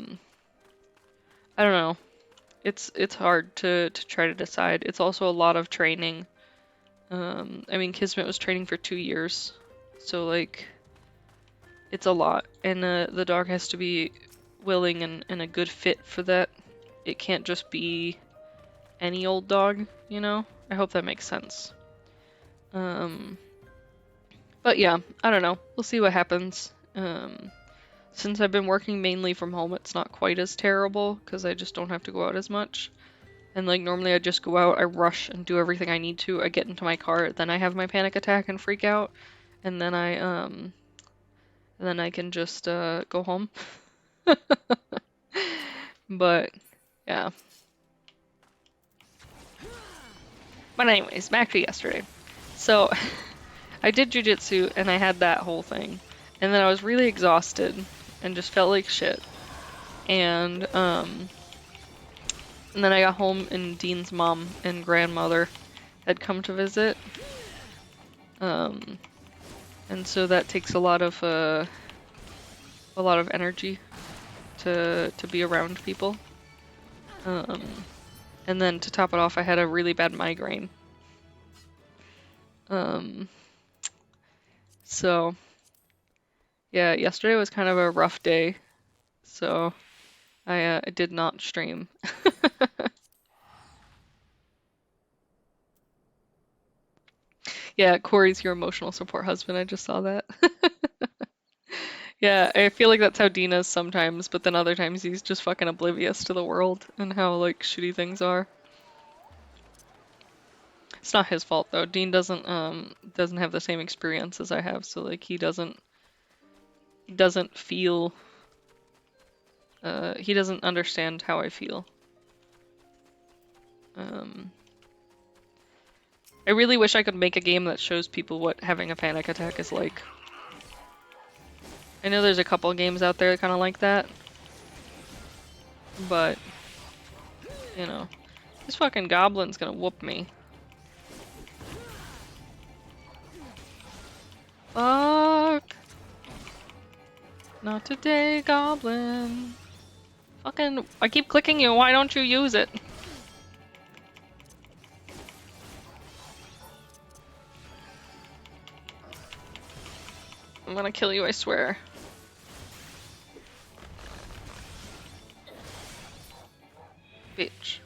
don't know. It's hard to try to decide. It's also a lot of training. I mean, Kismet was training for 2 years, so like it's a lot, and the dog has to be willing and a good fit for that. It can't just be any old dog, you know? I hope that makes sense. But yeah, I don't know. We'll see what happens. Since I've been working mainly from home, it's not quite as terrible because I just don't have to go out as much. And like normally I just go out, I rush and do everything I need to. I get into my car, then I have my panic attack and freak out, and then I can just go home. But yeah. But anyways, back to yesterday. So I did jujitsu and I had that whole thing. And then I was really exhausted and just felt like shit. And then I got home and Dean's mom and grandmother had come to visit. And so that takes a lot of energy to be around people. And then to top it off, I had a really bad migraine. So yeah, yesterday was kind of a rough day. So I did not stream. Yeah, Corey's your emotional support husband. I just saw that. Yeah, I feel like that's how Dean is sometimes, but then other times he's just fucking oblivious to the world and how like shitty things are. It's not his fault though. Dean doesn't have the same experience as I have, so like he doesn't feel he doesn't understand how I feel. I really wish I could make a game that shows people what having a panic attack is like. I know there's a couple games out there kind of like that, but this fucking goblin's gonna whoop me. Fuck. Not today, goblin. Fucking, I keep clicking you, why don't you use it? I'm gonna kill you, I swear. Bitch.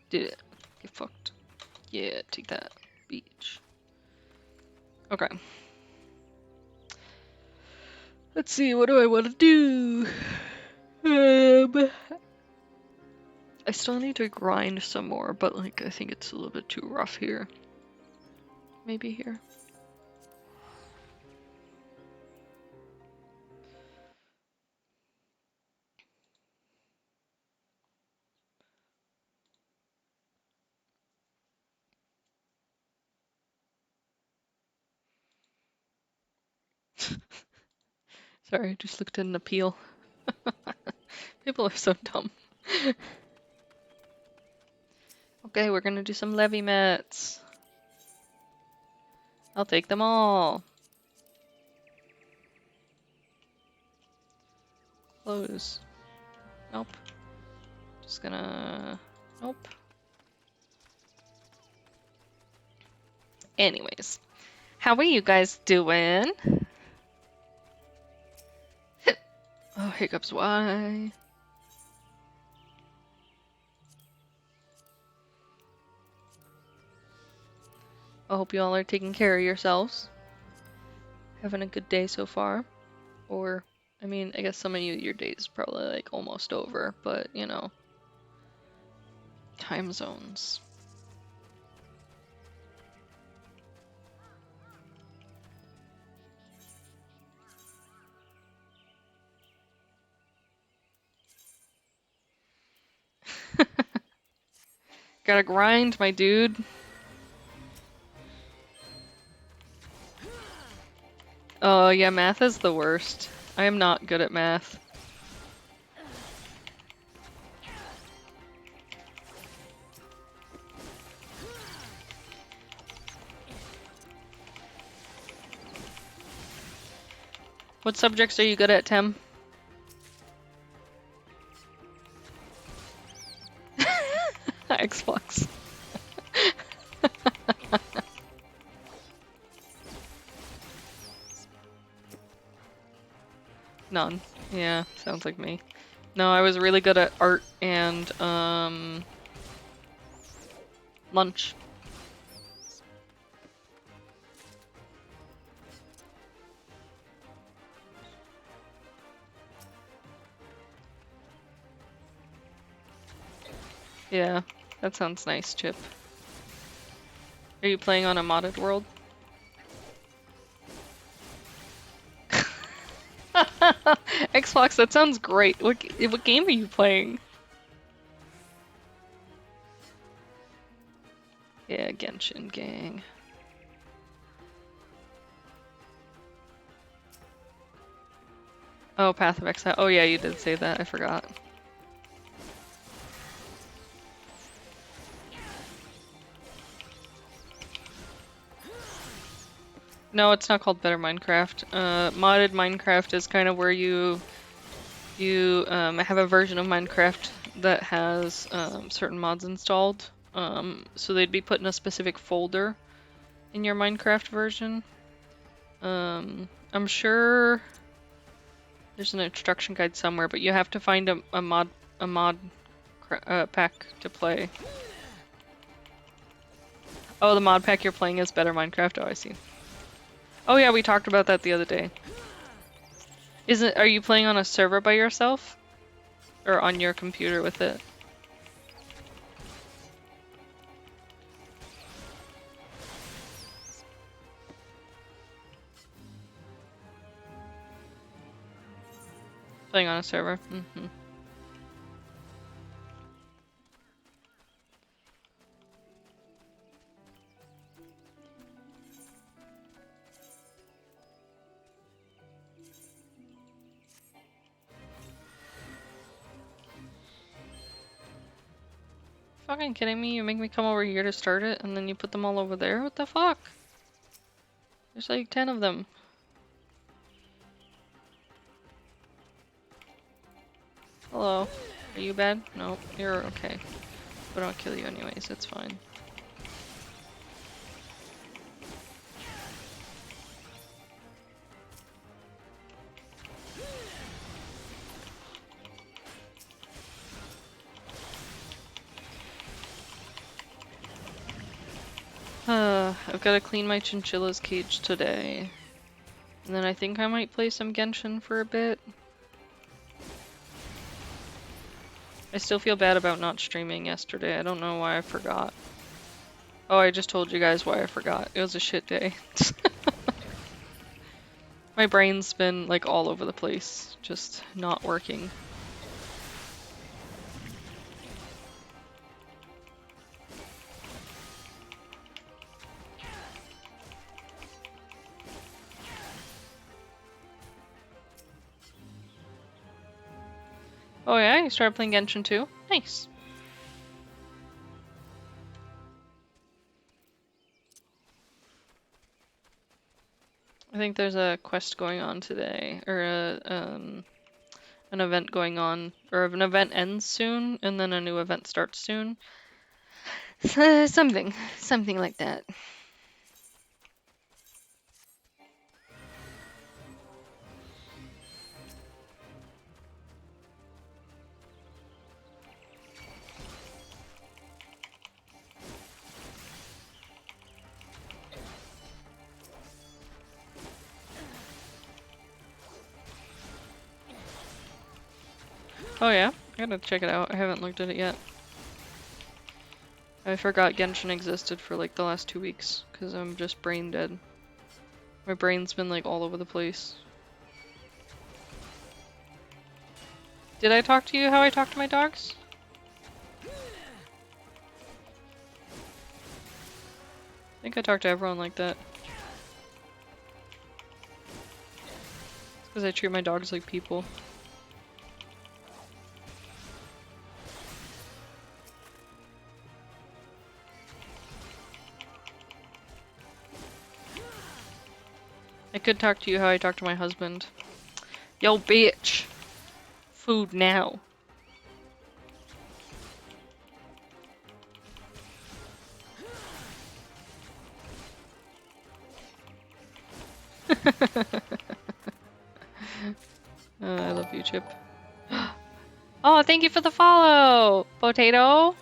Did it. Get fucked. Yeah, take that. Bitch. Okay. Let's see, what do I want to do? I still need to grind some more, but like I think it's a little bit too rough here. Maybe here. Sorry, I just looked at an appeal. People are so dumb. Okay, we're gonna do some levy mats. I'll take them all. Close. Nope. Just gonna... Nope. Anyways. How are you guys doing? Oh, hiccups, why? I hope you all are taking care of yourselves. Having a good day so far. Or, I mean, I guess some of you, your day is probably like almost over, but you know. Time zones. Gotta grind, my dude. Oh yeah, math is the worst. I am not good at math. What subjects are you good at, Tim? Xbox. None. Yeah, sounds like me. No, I was really good at art and lunch. Yeah, that sounds nice, Chip. Are you playing on a modded world? Xbox, that sounds great. What game are you playing? Yeah, Genshin gang. Oh, Path of Exile. Oh yeah, you did say that. I forgot. No, it's not called Better Minecraft. Modded Minecraft is kind of where you have a version of Minecraft that has certain mods installed. So they'd be put in a specific folder in your Minecraft version. I'm sure there's an instruction guide somewhere, but you have to find a mod pack to play. Oh, the mod pack you're playing is Better Minecraft. Oh, I see. Oh yeah, we talked about that the other day. Are you playing on a server by yourself? Or on your computer with it? Playing on a server? Mm-hmm. Fucking kidding me? You make me come over here to start it, and then you put them all over there? What the fuck? There's like 10 of them. Hello. Are you bad? No, you're okay. But I'll kill you anyways, it's fine. I've got to clean my chinchilla's cage today. And then I think I might play some Genshin for a bit. I still feel bad about not streaming yesterday. I don't know why I forgot. Oh, I just told you guys why I forgot. It was a shit day. My brain's been like all over the place, just not working. Oh yeah, you started playing Genshin too? Nice. I think there's a quest going on today, or an event going on, or an event ends soon, and then a new event starts soon. Something like that. Oh yeah? I gotta check it out. I haven't looked at it yet. I forgot Genshin existed for like the last 2 weeks because I'm just brain dead. My brain's been like all over the place. Did I talk to you how I talk to my dogs? I think I talk to everyone like that. It's because I treat my dogs like people. I could talk to you how I talk to my husband. Yo, bitch! Food now. I love you, Chip. Oh, thank you for the follow! Potato?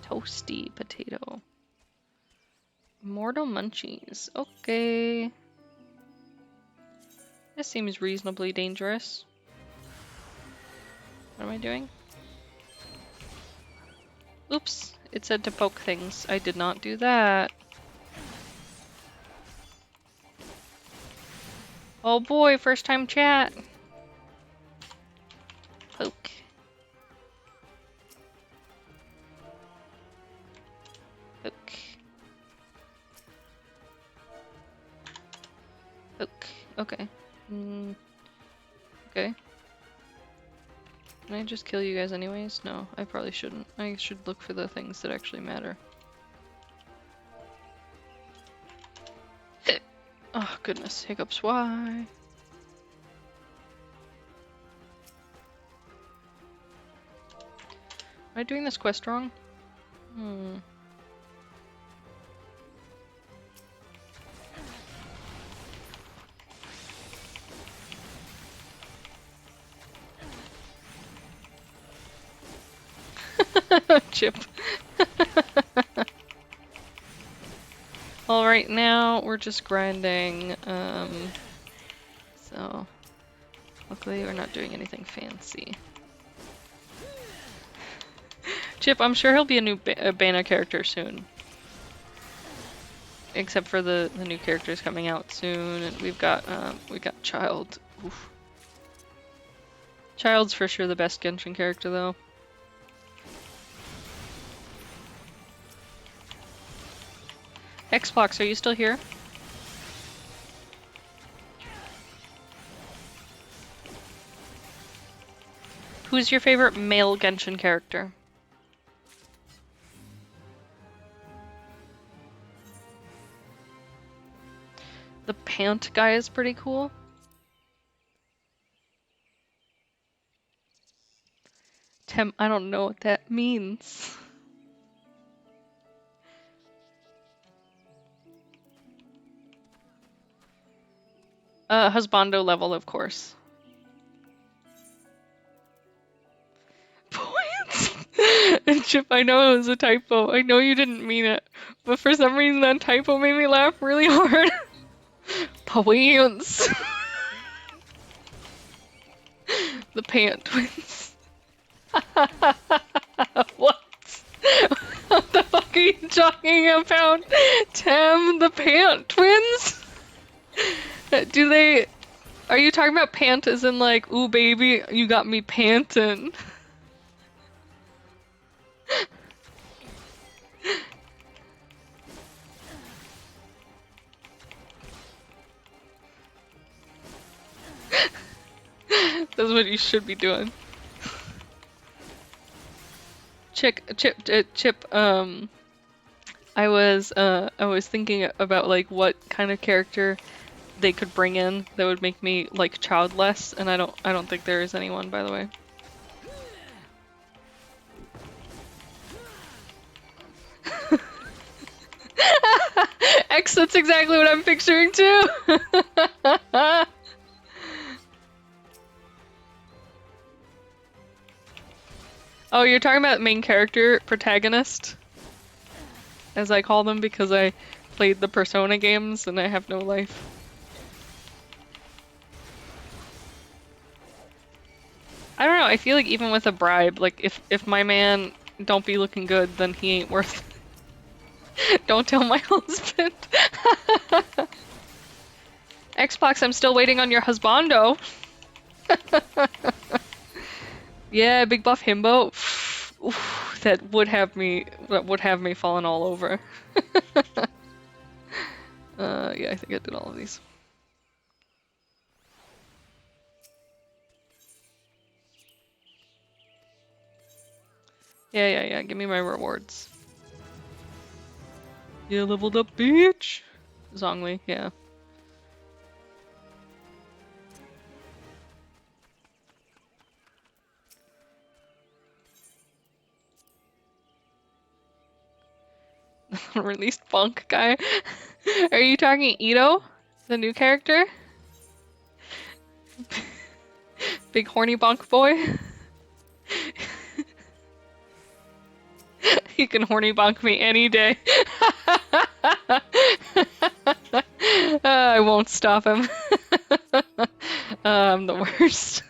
Toasty potato. Mortal munchies. Okay. This seems reasonably dangerous. What am I doing? Oops, it said to poke things. I did not do that. Oh boy, first time chat. Poke. Poke. Poke. Okay. Okay. Can I just kill you guys anyways? No, I probably shouldn't. I should look for the things that actually matter. Oh goodness, hiccups, why? Am I doing this quest wrong? Chip. Alright, now we're just grinding, so luckily we're not doing anything fancy. Chip, I'm sure he'll be a new Bana character soon. Except for the new characters coming out soon, and we got Child. Oof. Child's for sure the best Genshin character though. Xbox, are you still here? Who's your favorite male Genshin character? The pant guy is pretty cool. I don't know what that means. Husbando level, of course. Points! And Chip, I know it was a typo. I know you didn't mean it. But for some reason that typo made me laugh really hard. Points! The pant twins. What? What the fuck are you talking about? Tem, the pant twins? Do they... Are you talking about pant as in like, ooh baby, you got me pantin'? That's what you should be doing. Chip, I was thinking about like what kind of character they could bring in that would make me like Child less, and I don't think there is anyone, by the way. X, that's exactly what I'm picturing too. Oh, you're talking about main character, protagonist, as I call them because I played the Persona games and I have no life. I don't know, I feel like even with a bribe, like if my man don't be looking good, then he ain't worth it. Don't tell my husband. Xbox, I'm still waiting on your husbando. Yeah, big buff himbo. Oof, that would have me falling all over. Yeah, I think I did all of these. Yeah, give me my rewards. Yeah, leveled up, bitch! Zhongli, yeah. Released Bonk guy. Are you talking Ito? The new character? Big horny bonk boy? He can horny bonk me any day. I won't stop him. I'm the worst.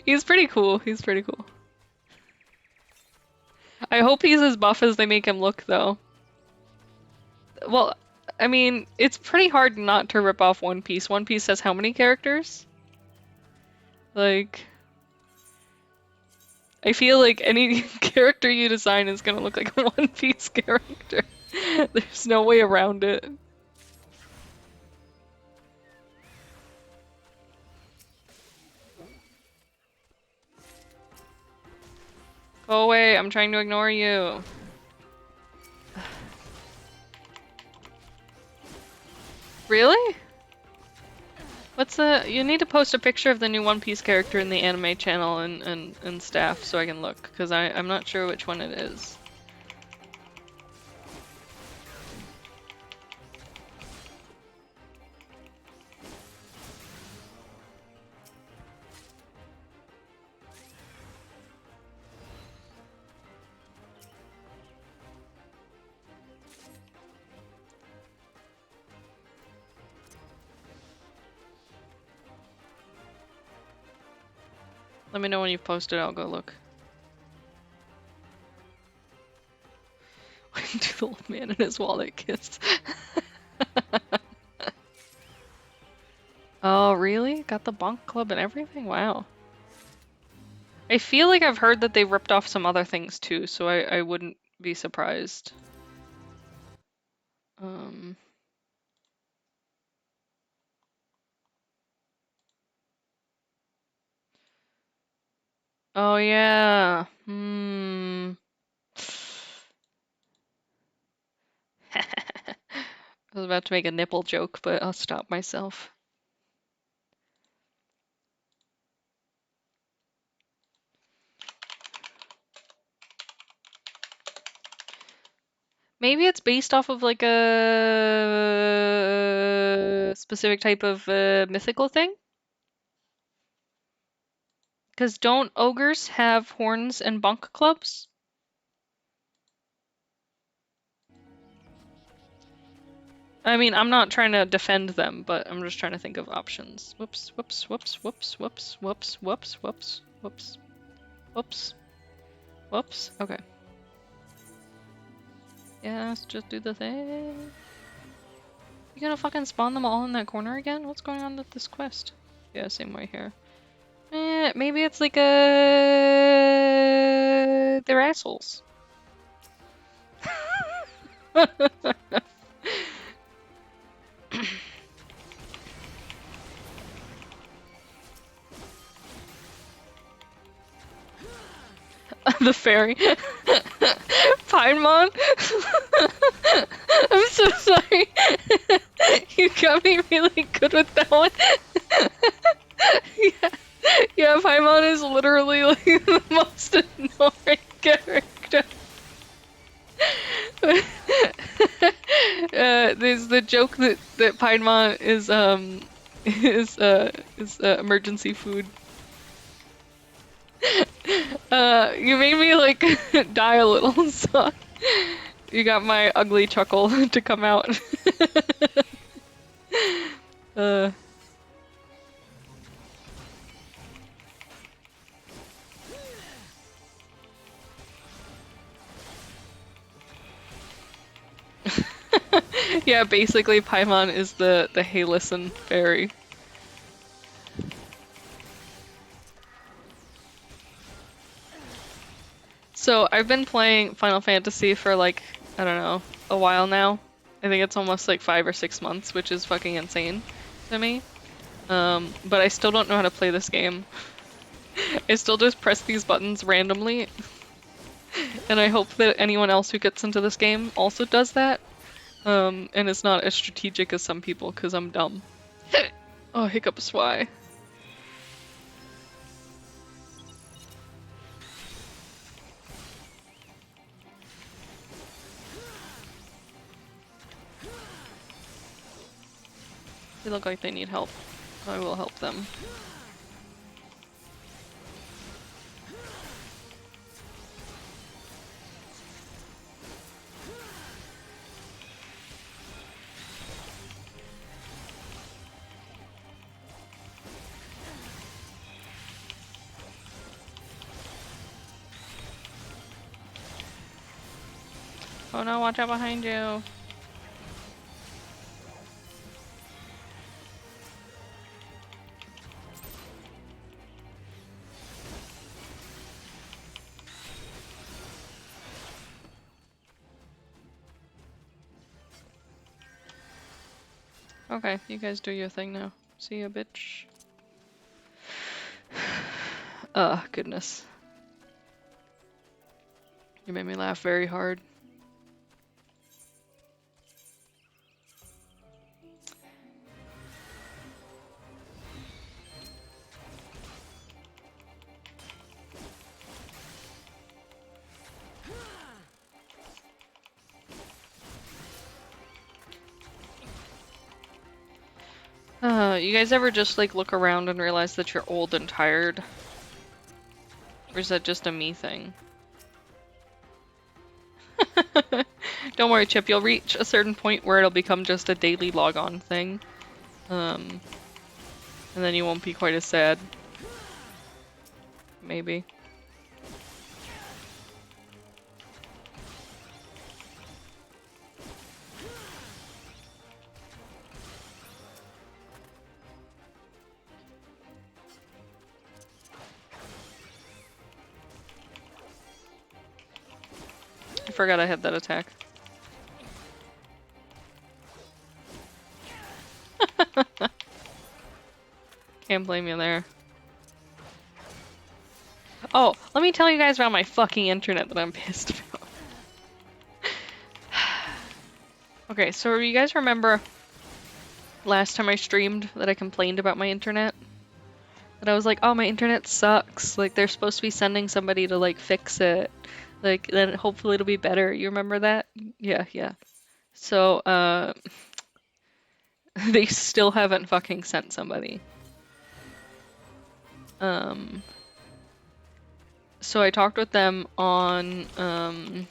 He's pretty cool. He's pretty cool. I hope he's as buff as they make him look, though. Well, I mean, it's pretty hard not to rip off One Piece. One Piece has how many characters? Like, I feel like any character you design is gonna look like a One Piece character. There's no way around it. Go away, I'm trying to ignore you. Really? What's the— you need to post a picture of the new One Piece character in the anime channel and staff so I can look, because I'm not sure which one it is. Let me know when you've posted, I'll go look. When do the old man and his wallet kiss? Oh, really? Got the Bonk Club and everything? Wow. I feel like I've heard that they ripped off some other things too, so I wouldn't be surprised. Oh yeah. I was about to make a nipple joke, but I'll stop myself. Maybe it's based off of like a specific type of mythical thing? Because don't ogres have horns and bonk clubs? I mean, I'm not trying to defend them, but I'm just trying to think of options. Whoops, whoops, whoops, whoops, whoops, whoops, whoops, whoops, whoops, whoops, whoops. Okay. Yeah, let's just do the thing. You gonna fucking spawn them all in that corner again? What's going on with this quest? Yeah, same way here. Maybe it's like they're assholes. The fairy. Pinemon? I'm so sorry. You got me really good with that one. Yeah, Paimon is literally like the most annoying character. There's the joke that Paimon is emergency food. You made me like die a little, so you got my ugly chuckle to come out. Yeah, basically Paimon is the hey listen fairy. So I've been playing Final Fantasy for like, I don't know, a while now. I think it's almost like 5 or 6 months, which is fucking insane to me. But I still don't know how to play this game. I still just press these buttons randomly, and I hope that anyone else who gets into this game also does that. And it's not as strategic as some people, because I'm dumb. Oh, hiccups, why? They look like they need help. I will help them. Oh no, watch out behind you. Okay, you guys do your thing now. See ya, bitch. Ugh, goodness. You made me laugh very hard. You guys ever just like look around and realize that you're old and tired? Or is that just a me thing? Don't worry, Chip, you'll reach a certain point where it'll become just a daily log-on thing. And then you won't be quite as sad. Maybe. I forgot I had that attack. Can't blame you there. Oh, let me tell you guys about my fucking internet that I'm pissed about. Okay, so you guys remember last time I streamed that I complained about my internet? That I was like, oh, my internet sucks. Like, they're supposed to be sending somebody to, like, fix it. Like, then hopefully it'll be better. You remember that? Yeah, yeah. So, they still haven't fucking sent somebody. So I talked with them on, I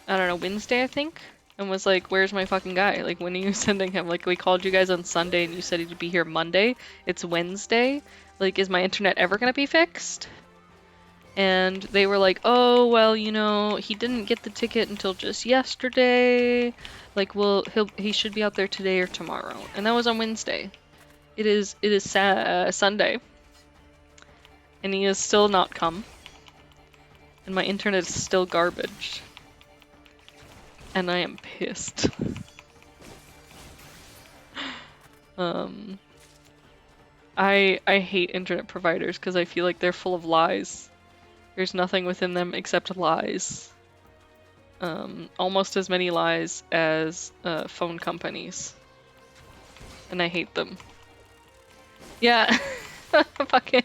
don't know, Wednesday, I think? And was like, where's my fucking guy? Like, when are you sending him? Like, we called you guys on Sunday and you said he'd be here Monday. It's Wednesday. Like, is my internet ever gonna be fixed? And they were like, oh, well, you know, he didn't get the ticket until just yesterday. Like, well, he should be out there today or tomorrow. And that was on Wednesday. It is Sunday. And he has still not come. And my internet is still garbage. And I am pissed. I hate internet providers because I feel like they're full of lies. There's nothing within them except lies. Almost as many lies as phone companies. And I hate them. Yeah. Fucking.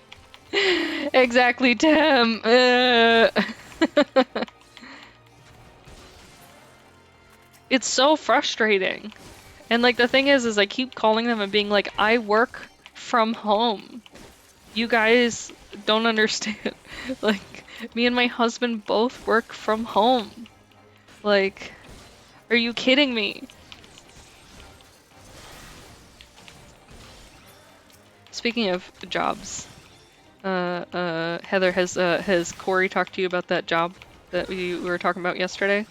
Exactly, Tim. It's so frustrating. And like the thing is I keep calling them and being like, I work from home. You guys don't understand. Like, me and my husband both work from home. Like, are you kidding me? Speaking of jobs, Heather, has Corey talked to you about that job that we were talking about yesterday?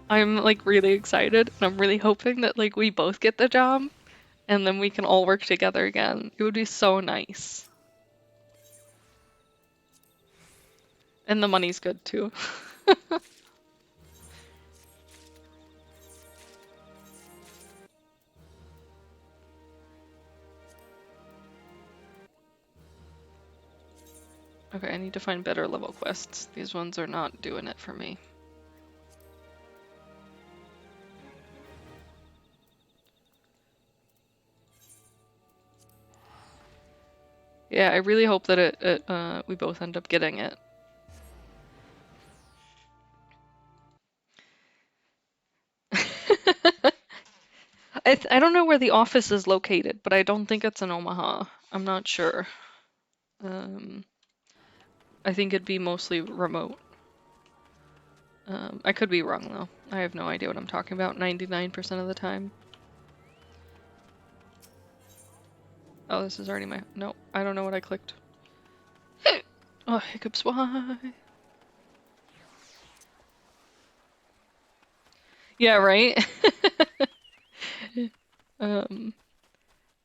I'm like really excited and I'm really hoping that like we both get the job and then we can all work together again. It would be so nice. And the money's good too. Okay, I need to find better level quests. These ones are not doing it for me. Yeah, I really hope that we both end up getting it. I don't know where the office is located, but I don't think it's in Omaha. I'm not sure. Um, I think it'd be mostly remote. I could be wrong though. I have no idea what I'm talking about 99% of the time. Oh, this is already my... No, I don't know what I clicked. Oh, hiccups, why? Yeah, right? Um,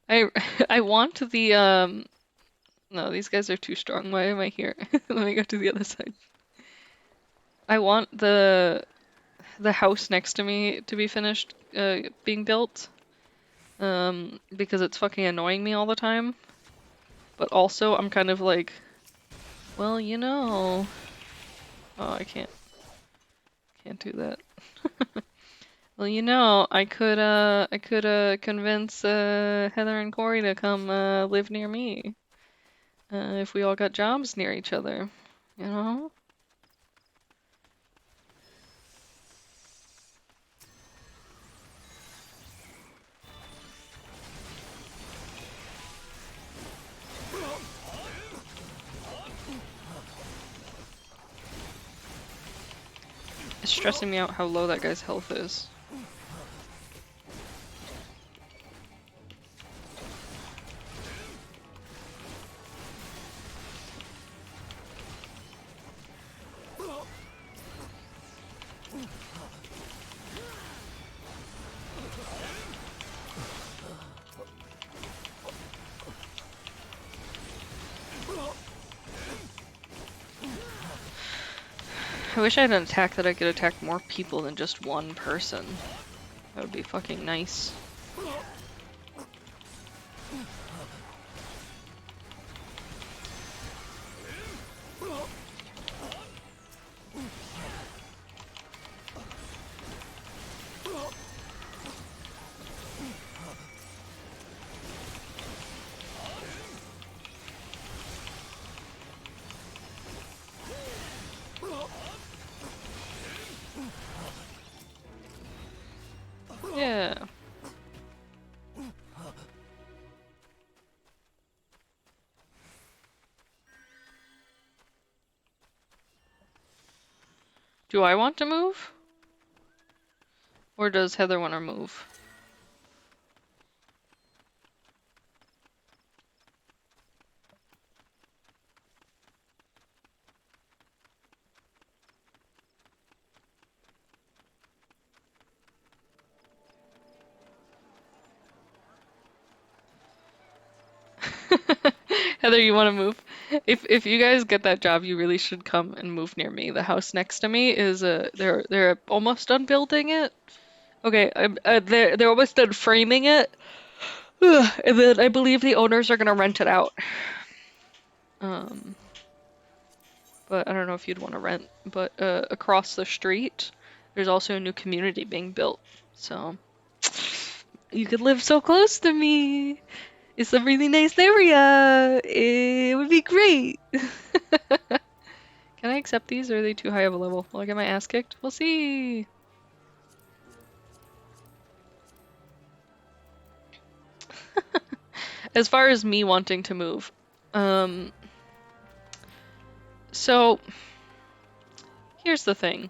I I want the no, these guys are too strong. Why am I here? Let me go to the other side. I want the house next to me to be finished being built. Because it's fucking annoying me all the time. But also I'm kind of like, well, you know. Oh, I can't do that. Well, you know, I could convince Heather and Corey to come live near me. If we all got jobs near each other, you know? It's stressing me out how low that guy's health is. I wish I had an attack that I could attack more people than just one person. That would be fucking nice. Yeah. Do I want to move? Or does Heather want to move? Heather, you want to move? If you guys get that job, you really should come and move near me. The house next to me is they're almost done building it. Okay, they're almost done framing it. And then I believe the owners are gonna rent it out. Um, but I don't know if you'd want to rent. But across the street, there's also a new community being built. So you could live so close to me. It's a really nice area. It would be great. Can I accept these, or are they too high of a level? Will I get my ass kicked? We'll see. As far as me wanting to move, um, so here's the thing.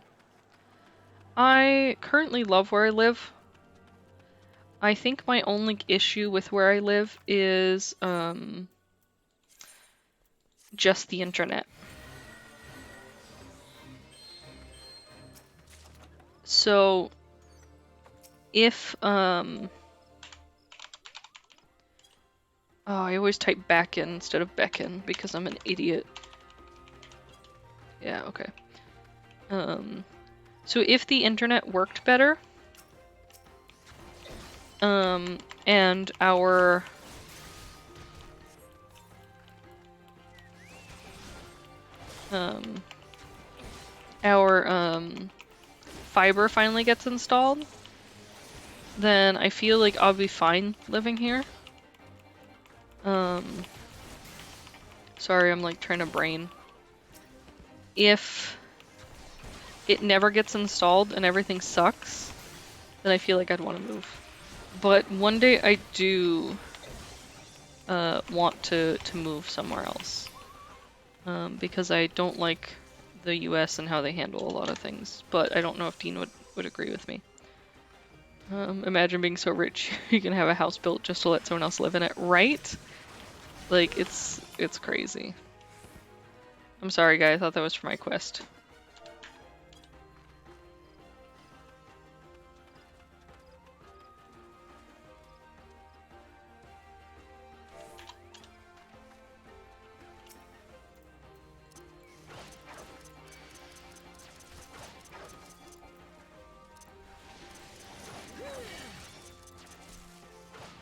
I currently love where I live. I think my only issue with where I live is just the internet. So if oh, I always type back in instead of beck in because I'm an idiot. Yeah, okay. So if the internet worked better, and our fiber finally gets installed, then I feel like I'll be fine living here. Sorry, I'm like trying to brain. If it never gets installed and everything sucks, then I feel like I'd want to move. But one day I do want to move somewhere else. Because I don't like the US and how they handle a lot of things. But I don't know if Dean would agree with me. Imagine being so rich you can have a house built just to let someone else live in it, right? Like, it's crazy. I'm sorry, guy. I thought that was for my quest.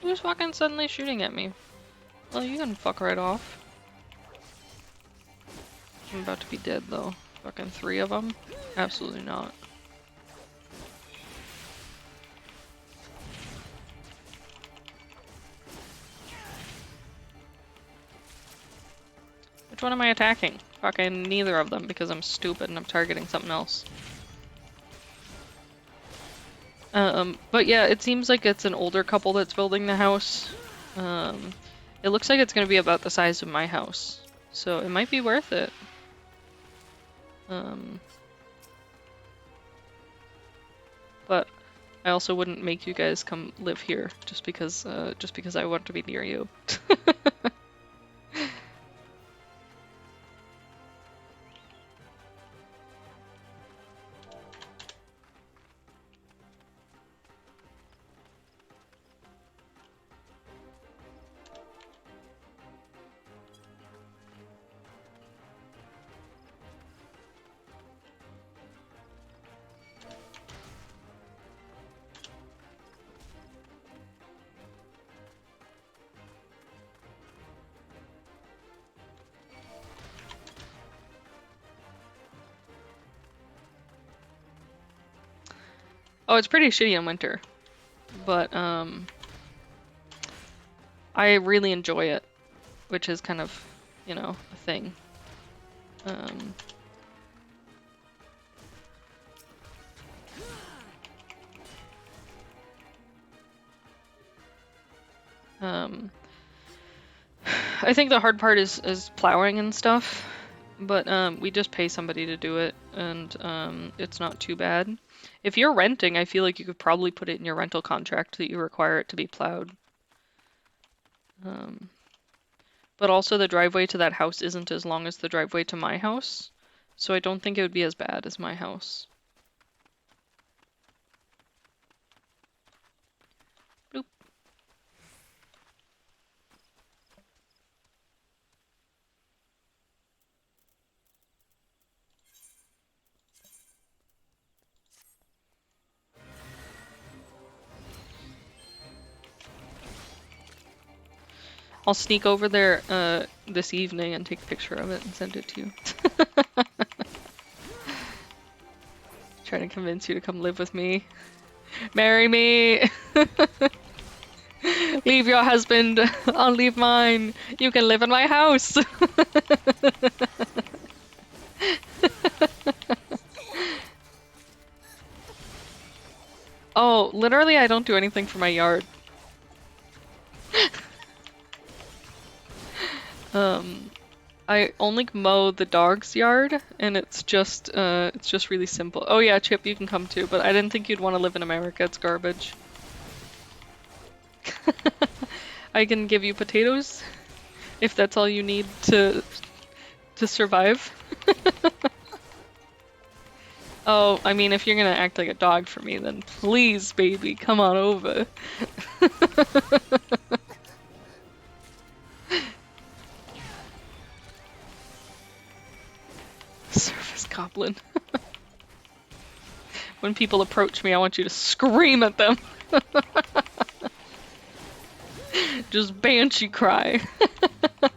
Who's fucking suddenly shooting at me? Well, you can fuck right off. I'm about to be dead, though. Fucking 3 of them? Absolutely not. Which one am I attacking? Fucking neither of them, because I'm stupid and I'm targeting something else. But yeah, it seems like it's an older couple that's building the house. It looks like it's gonna be about the size of my house, so it might be worth it. But I also wouldn't make you guys come live here just because I want to be near you. Oh, it's pretty shitty in winter, but I really enjoy it, which is kind of, you know, a thing. I think the hard part is plowing and stuff, but we just pay somebody to do it, and it's not too bad. If you're renting, I feel like you could probably put it in your rental contract that you require it to be plowed. But also the driveway to that house isn't as long as the driveway to my house, so I don't think it would be as bad as my house. Bloop. I'll sneak over there this evening and take a picture of it and send it to you. Trying to convince you to come live with me. Marry me! Leave your husband, I'll leave mine. You can live in my house. Oh, literally I don't do anything for my yard. I only mow the dog's yard, and it's just really simple. Oh yeah, Chip, you can come too, but I didn't think you'd want to live in America. It's garbage. I can give you potatoes if that's all you need to survive. Oh, I mean, if you're gonna act like a dog for me, then please, baby, come on over. Surface goblin. When people approach me, I want you to scream at them. Just banshee cry. I'm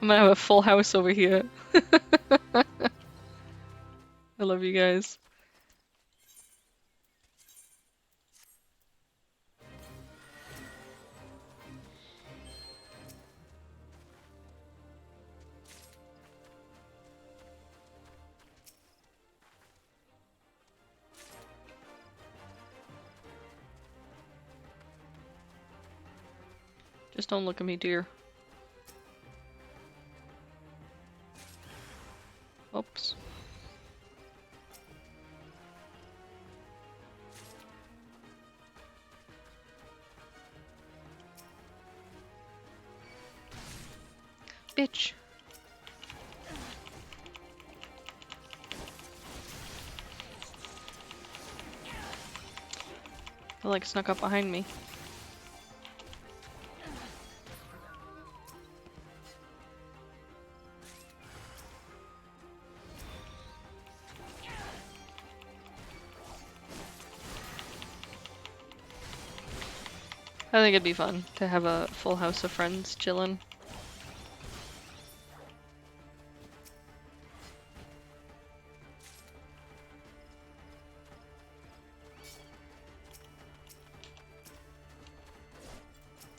gonna have a full house over here. I love you guys. Just don't look at me, dear. Oops. Bitch. It like snuck up behind me. I think it'd be fun to have a full house of friends chillin'.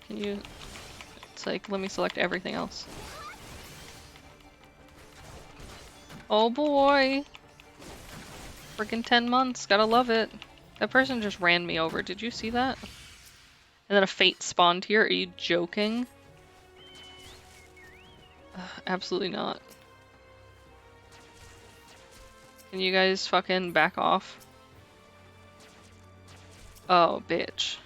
Can you... It's like, let me select everything else. Oh boy! Freaking 10 months, gotta love it. That person just ran me over, did you see that? And then a fate spawned here, are you joking? Absolutely not. Can you guys fucking back off? Oh, bitch.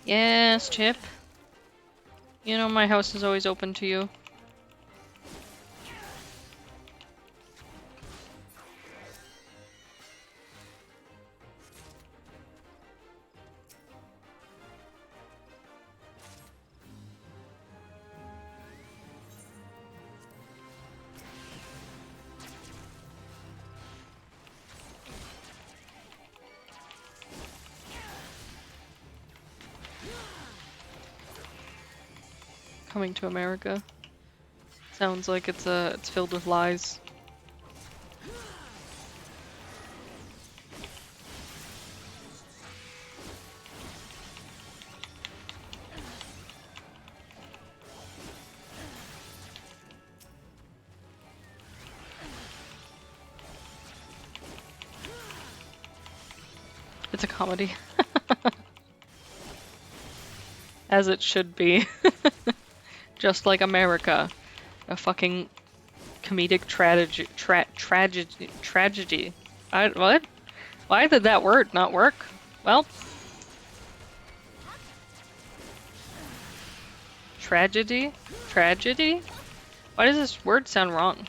Yes, Chip. You know my house is always open to you. Coming to America. Sounds like it's filled with lies. It's a comedy. As it should be. Just like America. A fucking comedic tragedy. What? Why did that word not work? Well. Tragedy? Tragedy? Why does this word sound wrong?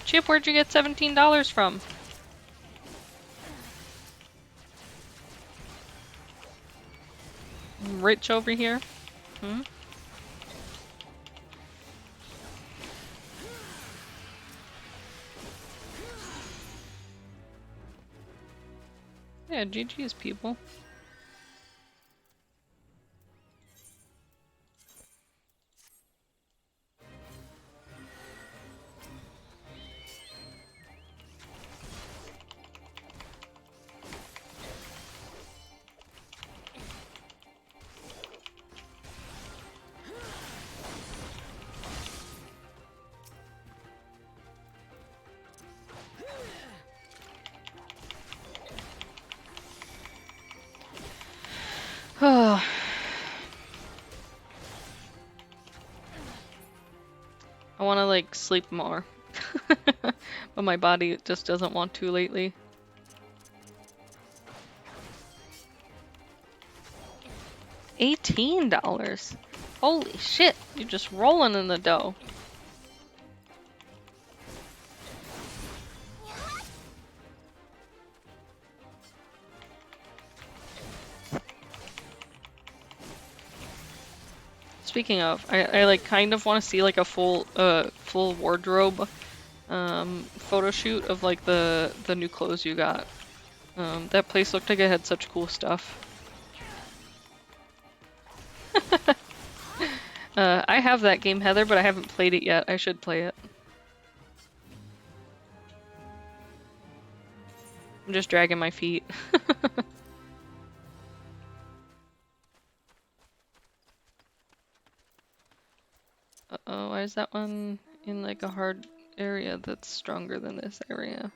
Chip, where'd you get $17 from? Rich over here? Hmm? Yeah, GG's, people. I want to like sleep more. But my body just doesn't want to lately. $18. Holy shit, you're just rolling in the dough. Speaking of, I like kind of want to see like a full wardrobe photo shoot of like the new clothes you got. That place looked like it had such cool stuff. I have that game, Heather, but I haven't played it yet. I should play it. I'm just dragging my feet. Uh-oh, why is that one in like a hard area that's stronger than this area?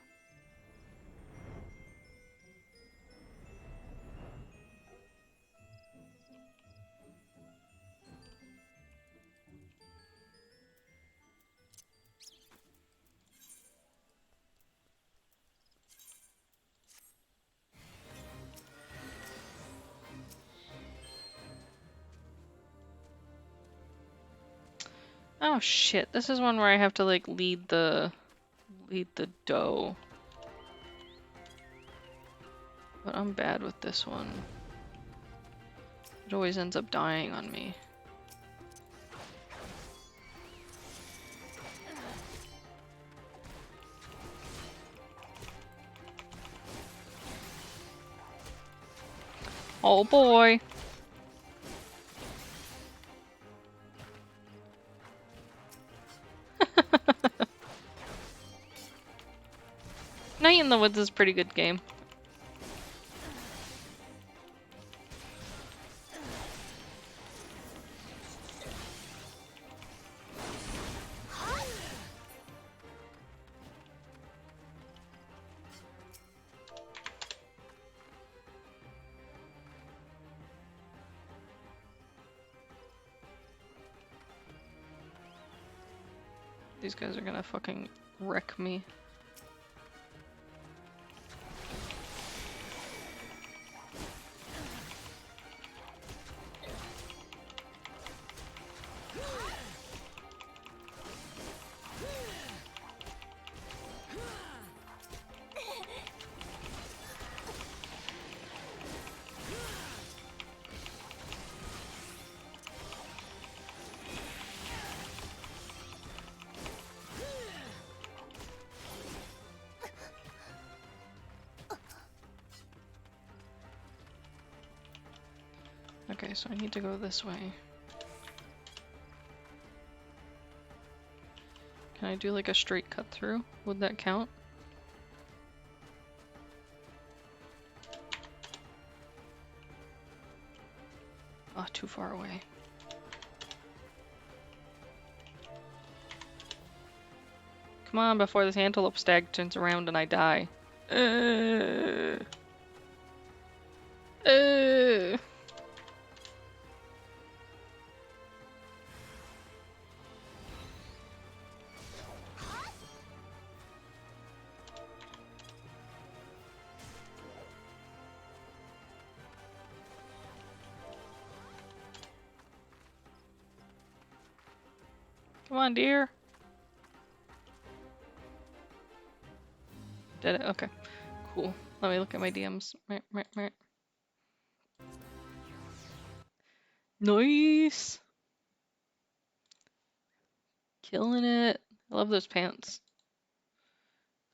Oh shit, this is one where I have to like lead the dough. But I'm bad with this one. It always ends up dying on me. Oh boy. Night in the Woods is a pretty good game. These guys are gonna fucking wreck me. Okay, so I need to go this way. Can I do like a straight cut through? Would that count? Oh, too far away. Come on, before this antelope stag turns around and I die. Come on, dear. Did it? Okay. Cool. Let me look at my DMs. Nice! Killing it. I love those pants.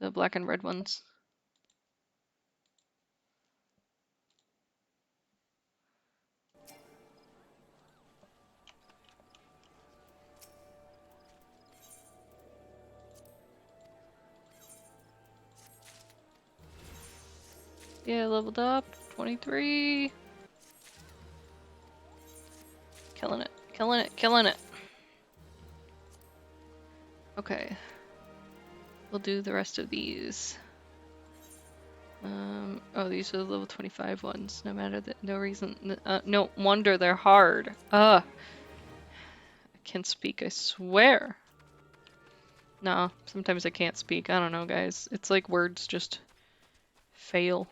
The black and red ones. Yeah, leveled up. 23. Killing it. Killing it. Killing it. Okay. We'll do the rest of these. Oh, these are the level 25 ones. No matter that, no reason. No wonder they're hard. I can't speak, I swear. Nah, sometimes I can't speak. I don't know, guys. It's like words just fail.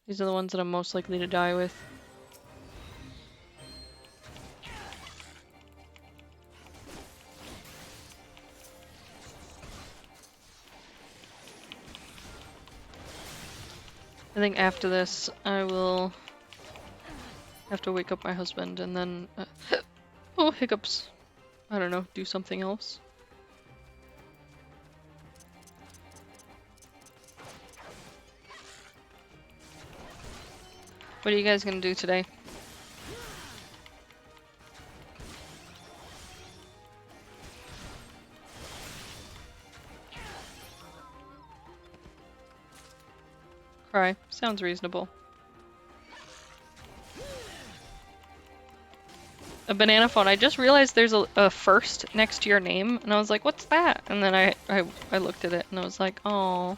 These are the ones that I'm most likely to die with. I think after this, I will have to wake up my husband and then... oh, hiccups. I don't know, do something else. What are you guys gonna do today? Cry. Sounds reasonable. A banana phone. I just realized there's a first next to your name, and I was like, what's that? And then I looked at it, and I was like, oh,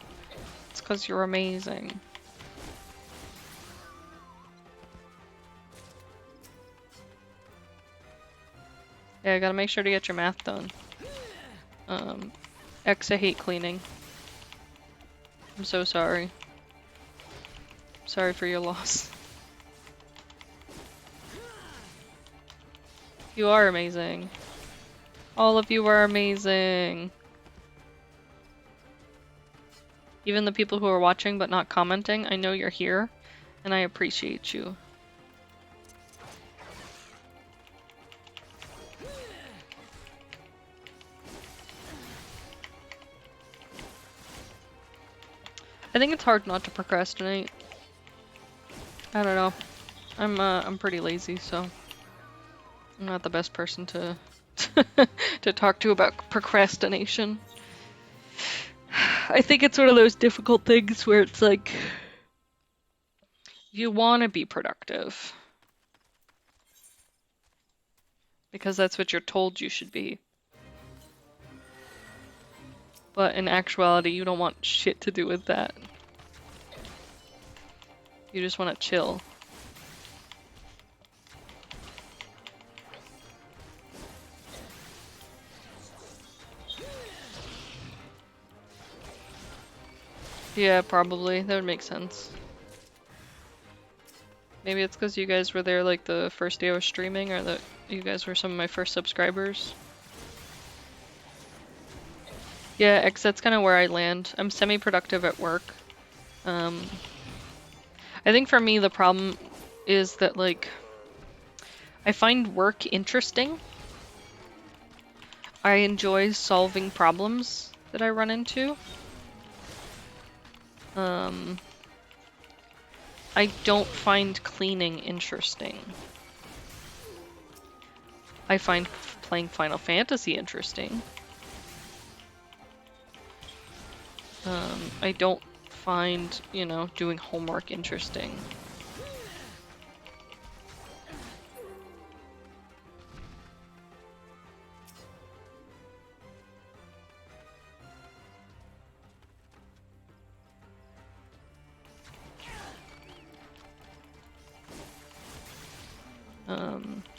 it's because you're amazing. Yeah, I gotta make sure to get your math done. X, I hate cleaning. I'm so sorry. Sorry for your loss. You are amazing. All of you are amazing. Even the people who are watching but not commenting, I know you're here, and I appreciate you. I think it's hard not to procrastinate. I don't know. I'm pretty lazy, so I'm not the best person to to talk to about procrastination. I think it's one of those difficult things where it's like you want to be productive because that's what you're told you should be. But in actuality, you don't want shit to do with that. You just want to chill. Yeah, probably. That would make sense. Maybe it's because you guys were there like the first day I was streaming, or that you guys were some of my first subscribers. Yeah, X, that's kind of where I land. I'm semi-productive at work. I think for me the problem is that like I find work interesting. I enjoy solving problems that I run into. I don't find cleaning interesting. I find playing Final Fantasy interesting. I don't find, you know, doing homework interesting.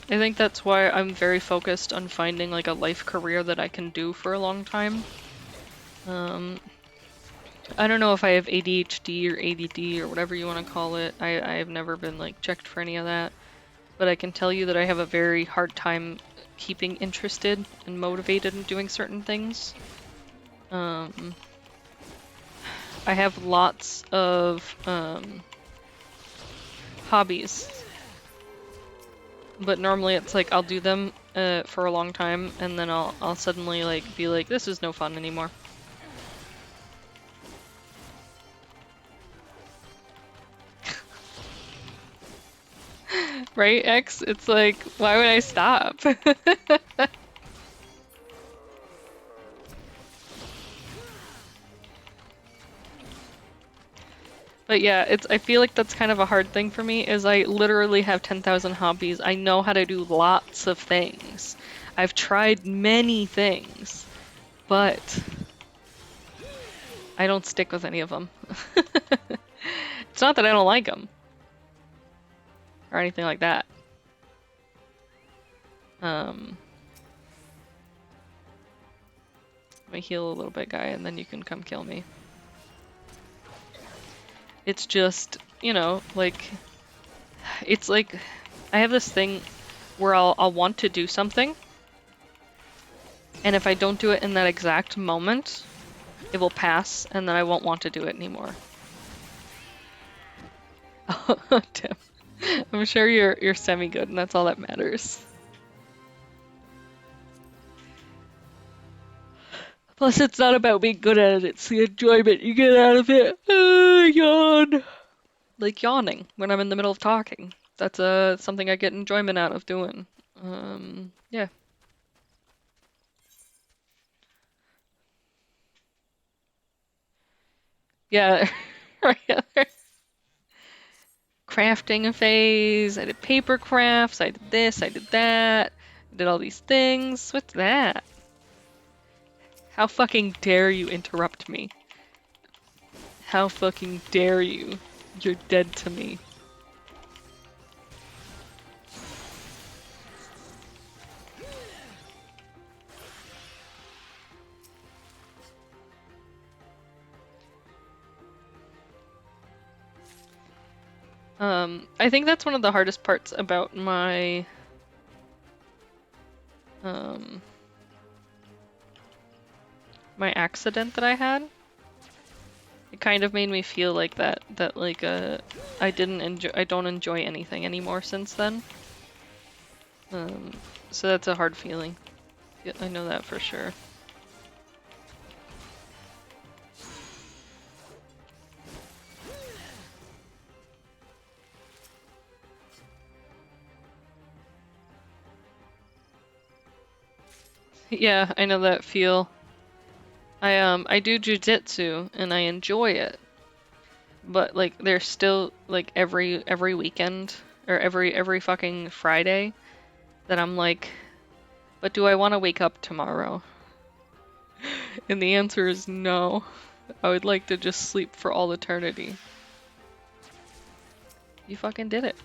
I think that's why I'm very focused on finding like a life career that I can do for a long time. I don't know if I have ADHD or ADD or whatever you want to call it. I've never been like checked for any of that. But I can tell you that I have a very hard time keeping interested and motivated in doing certain things. I have lots of hobbies. But normally it's like I'll do them for a long time and then I'll suddenly like be like, this is no fun anymore. Right, X? It's like, why would I stop? But yeah, I feel like that's kind of a hard thing for me, is I literally have 10,000 hobbies. I know how to do lots of things. I've tried many things, but I don't stick with any of them. It's not that I don't like them or anything like that. me heal a little bit, guy, and then you can come kill me. It's just, you know, like, it's like, I have this thing where I'll want to do something, and if I don't do it in that exact moment, it will pass, and then I won't want to do it anymore. Oh, damn. I'm sure you're semi-good, and that's all that matters. Plus, it's not about being good at it, it's the enjoyment you get out of it. Yawn. Like yawning when I'm in the middle of talking. That's something I get enjoyment out of doing. Yeah. Yeah. Crafting phase. I did paper crafts. I did this. I did that. I did all these things. What's that? How fucking dare you interrupt me? How fucking dare you? You're dead to me. I think that's one of the hardest parts about my my accident that I had. It kind of made me feel like that like I don't enjoy anything anymore since then. So that's a hard feeling. Yeah, I know that for sure. Yeah, I know that feel. I do jujitsu and I enjoy it. But like there's still like every weekend or every fucking Friday that I'm like, but do I want to wake up tomorrow? And the answer is no. I would like to just sleep for all eternity. You fucking did it.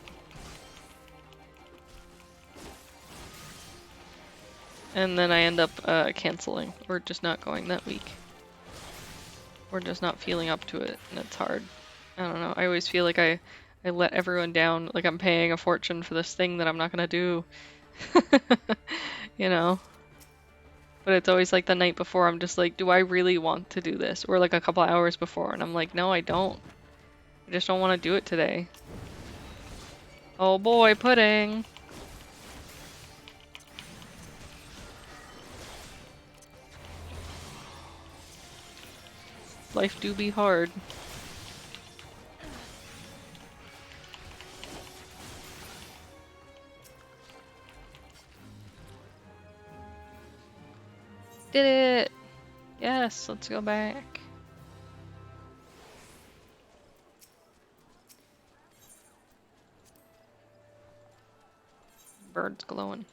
And then I end up canceling or just not going that week. Or just not feeling up to it, and it's hard. I don't know. I always feel like I let everyone down, like I'm paying a fortune for this thing that I'm not gonna do. You know? But it's always like the night before, I'm just like, do I really want to do this? Or like a couple hours before, and I'm like, no, I don't. I just don't want to do it today. Oh boy, pudding! Life do be hard. Did it! Yes, let's go back. Bird's glowing.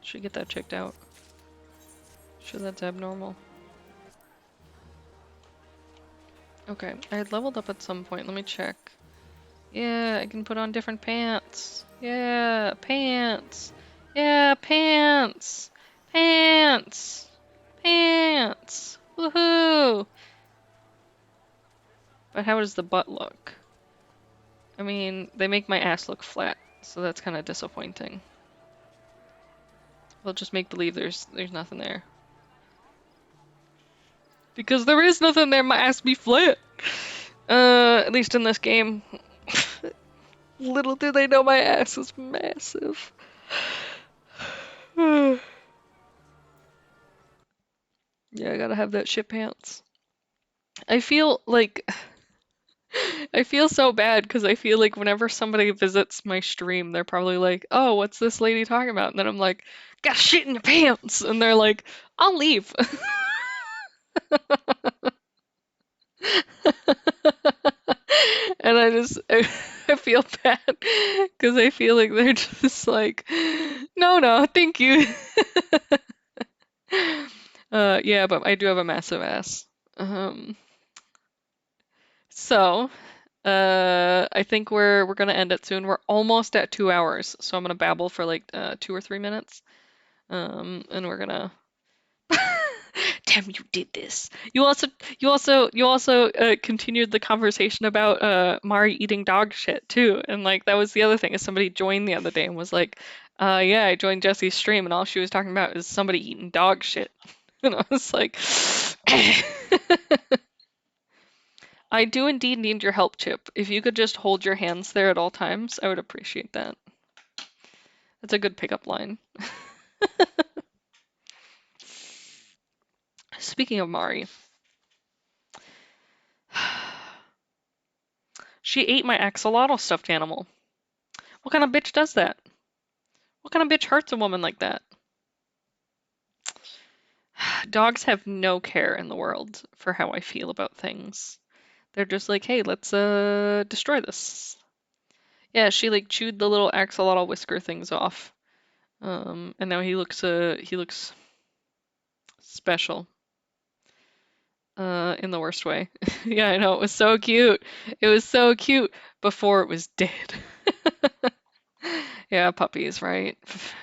Should get that checked out. Sure that's abnormal. Okay, I had leveled up at some point. Let me check. Yeah, I can put on different pants. Yeah, pants. Yeah, pants. Pants. Pants. Woohoo! But how does the butt look? I mean, they make my ass look flat, so that's kind of disappointing. We'll just make believe there's nothing there. Because there is nothing there, my ass be flat! At least in this game. Little do they know my ass is massive. Yeah, I gotta have that shit pants. I feel like I feel so bad because I feel like whenever somebody visits my stream, they're probably like, "Oh, what's this lady talking about?" And then I'm like, "Got shit in your pants," and they're like, "I'll leave." And I feel bad because I feel like they're just like, no, thank you. Yeah, but I do have a massive ass. So, I think we're gonna end it soon. We're almost at 2 hours, so I'm gonna babble for like 2 or 3 minutes. And we're gonna damn, you did this. You also continued the conversation about Mari eating dog shit too, and like that was the other thing. Is somebody joined the other day and was like, yeah, I joined Jessie's stream, and all she was talking about is somebody eating dog shit, and I was like, I do indeed need your help, Chip. If you could just hold your hands there at all times, I would appreciate that. That's a good pickup line. Speaking of Mari, she ate my axolotl stuffed animal. What kind of bitch does that? What kind of bitch hurts a woman like that? Dogs have no care in the world for how I feel about things. They're just like, hey, let's destroy this. Yeah, she like chewed the little axolotl whisker things off. And now he looks special. In the worst way. Yeah, I know, it was so cute. It was so cute before it was dead. Yeah, puppies, right?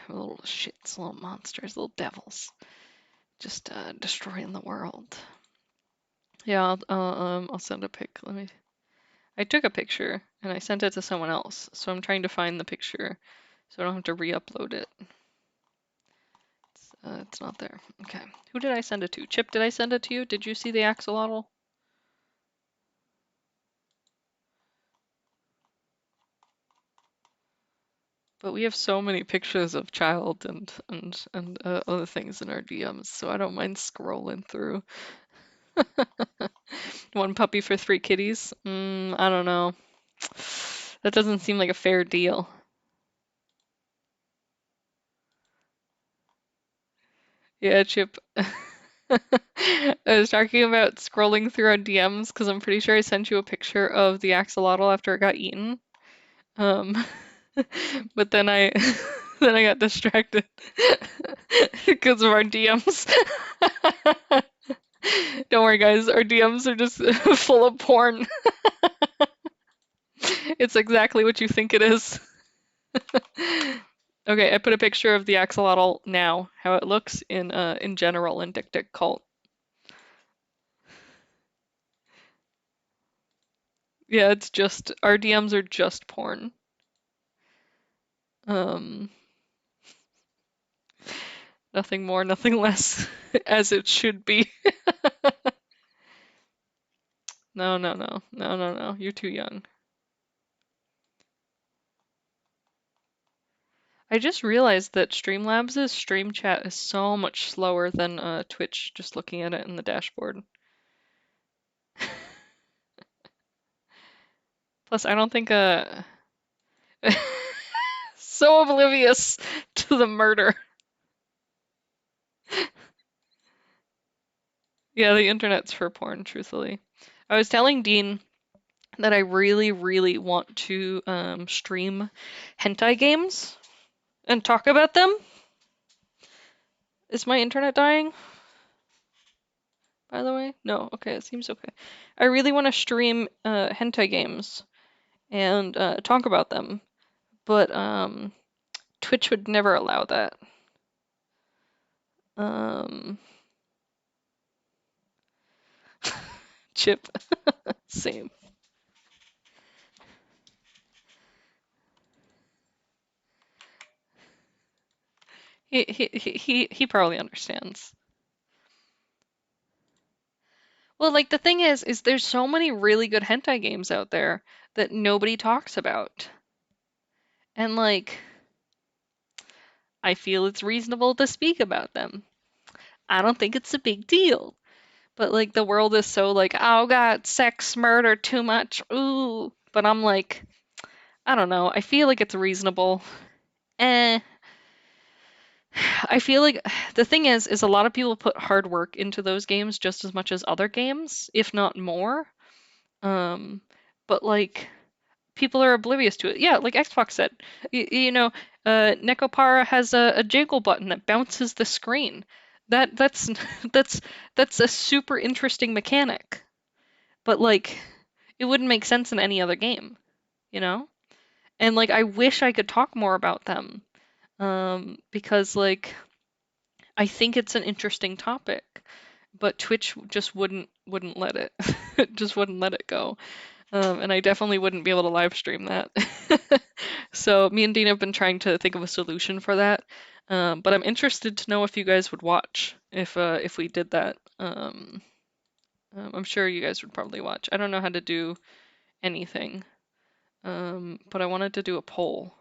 Little shits, little monsters, little devils. Just destroying the world. Yeah, I'll send a pic. Let me. I took a picture and I sent it to someone else, so I'm trying to find the picture so I don't have to re-upload it. It's not there. Okay. Who did I send it to? Chip, did I send it to you? Did you see the axolotl? But we have so many pictures of child and other things in our DMs, so I don't mind scrolling through. One puppy for 3 kitties? I don't know. That doesn't seem like a fair deal. Yeah, Chip. I was talking about scrolling through our DMs because I'm pretty sure I sent you a picture of the axolotl after it got eaten. Um, but then I then I got distracted because of our DMs. Don't worry, guys. Our DMs are just full of porn. It's exactly what you think it is. Okay, I put a picture of the axolotl now, how it looks in general in Dick Dick Cult. Yeah, it's just our DMs are just porn. Um, Nothing more, nothing less, as it should be. No, no, no, no, no, no. You're too young. I just realized that Streamlabs' stream chat is so much slower than Twitch, just looking at it in the dashboard. Plus, I don't think so oblivious to the murder. Yeah, the internet's for porn, truthfully. I was telling Dean that I really, really want to stream hentai games and talk about them. Is my internet dying, by the way? No, okay, it seems okay. I really want to stream hentai games and talk about them, but Twitch would never allow that. Um, Chip, same. He probably understands. Well, like the thing is there's so many really good hentai games out there that nobody talks about. And like I feel it's reasonable to speak about them. I don't think it's a big deal. But like the world is so like, oh God, sex, murder, too much. Ooh. But I'm like, I don't know. I feel like it's reasonable. Eh. I feel like the thing is a lot of people put hard work into those games just as much as other games, if not more. Um, but like people are oblivious to it. Yeah, like Xbox said, Nekopara has a jiggle button that bounces the screen. That's that's that's a super interesting mechanic. But like, it wouldn't make sense in any other game, you know? And like, I wish I could talk more about them, because like, I think it's an interesting topic. but Twitch just wouldn't let it. Just wouldn't let it go. And I definitely wouldn't be able to live stream that. So me and Dean have been trying to think of a solution for that. But I'm interested to know if you guys would watch if we did that. I'm sure you guys would probably watch. I don't know how to do anything, but I wanted to do a poll.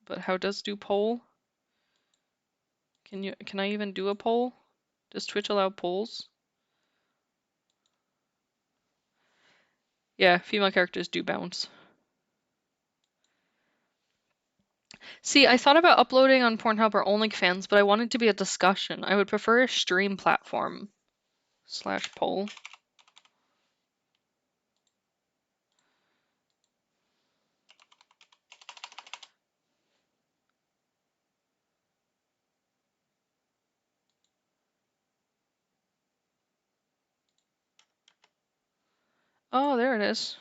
But how does do poll? Can I even do a poll? Does Twitch allow polls? Yeah, female characters do bounce. See, I thought about uploading on Pornhub or OnlyFans, but I wanted to be a discussion. I would prefer a stream platform / poll. Oh, there it is.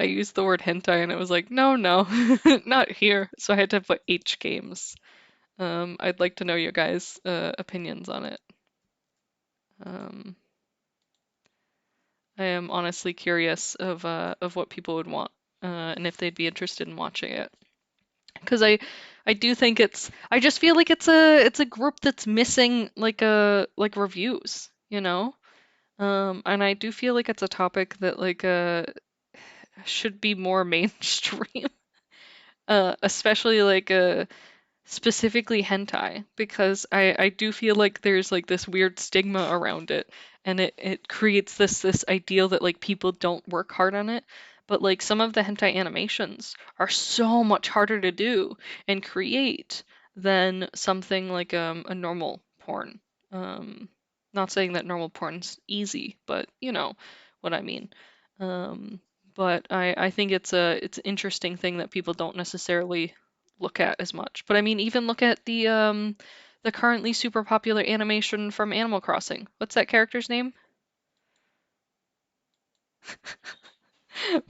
I used the word hentai and it was like, no, no, not here. So I had to put H games. I'd like to know your guys' opinions on it. Um, I am honestly curious of what people would want, and if they'd be interested in watching it. Because I do think I just feel like it's a group that's missing like reviews, you know? And I do feel like it's a topic that should be more mainstream, especially specifically hentai, because I do feel like there's like this weird stigma around it, and it creates this ideal that like people don't work hard on it. But like some of the hentai animations are so much harder to do and create than something like a normal porn. Um, Not saying that normal porn's easy, but you know what I mean. Um, but I think it's an interesting thing that people don't necessarily look at as much. But I mean, even look at the currently super popular animation from Animal Crossing. What's that character's name?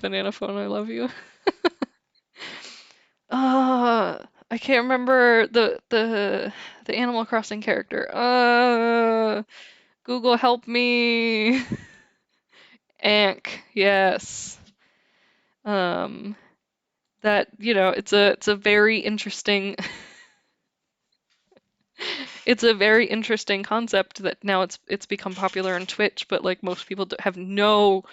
Banana Phone, I love you. I can't remember the Animal Crossing character. Google help me. Ank, yes. Um, that, it's a very interesting it's a very interesting concept that now it's become popular on Twitch, but like most people have no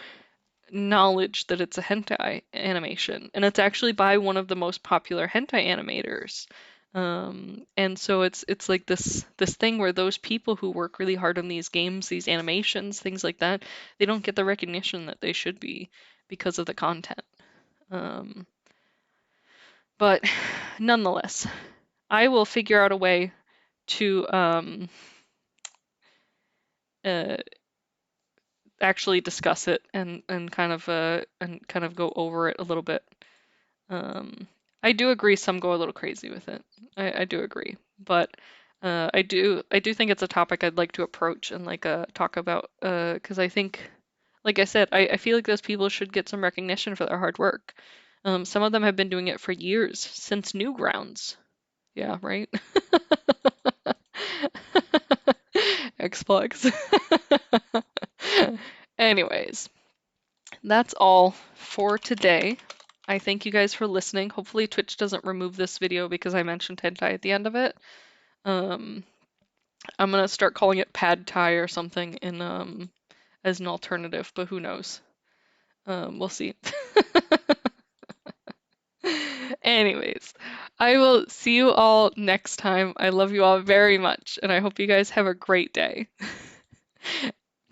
knowledge that it's a hentai animation, and it's actually by one of the most popular hentai animators. And so it's like this thing where those people who work really hard on these games, these animations, things like that, they don't get the recognition that they should be because of the content. Um, but nonetheless, I will figure out a way to uh, actually discuss it and kind of go over it a little bit. Um, I do agree some go a little crazy with it. I do agree, but I do think it's a topic I'd like to approach and talk about because I think, like I said, I feel like those people should get some recognition for their hard work. Some of them have been doing it for years, since Newgrounds. Yeah, right? Xbox. Anyways, that's all for today. I thank you guys for listening. Hopefully Twitch doesn't remove this video because I mentioned hentai at the end of it. Um, I'm gonna start calling it pad thai or something in as an alternative, but who knows? We'll see. Anyways, I will see you all next time. I love you all very much, and I hope you guys have a great day.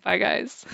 Bye, guys.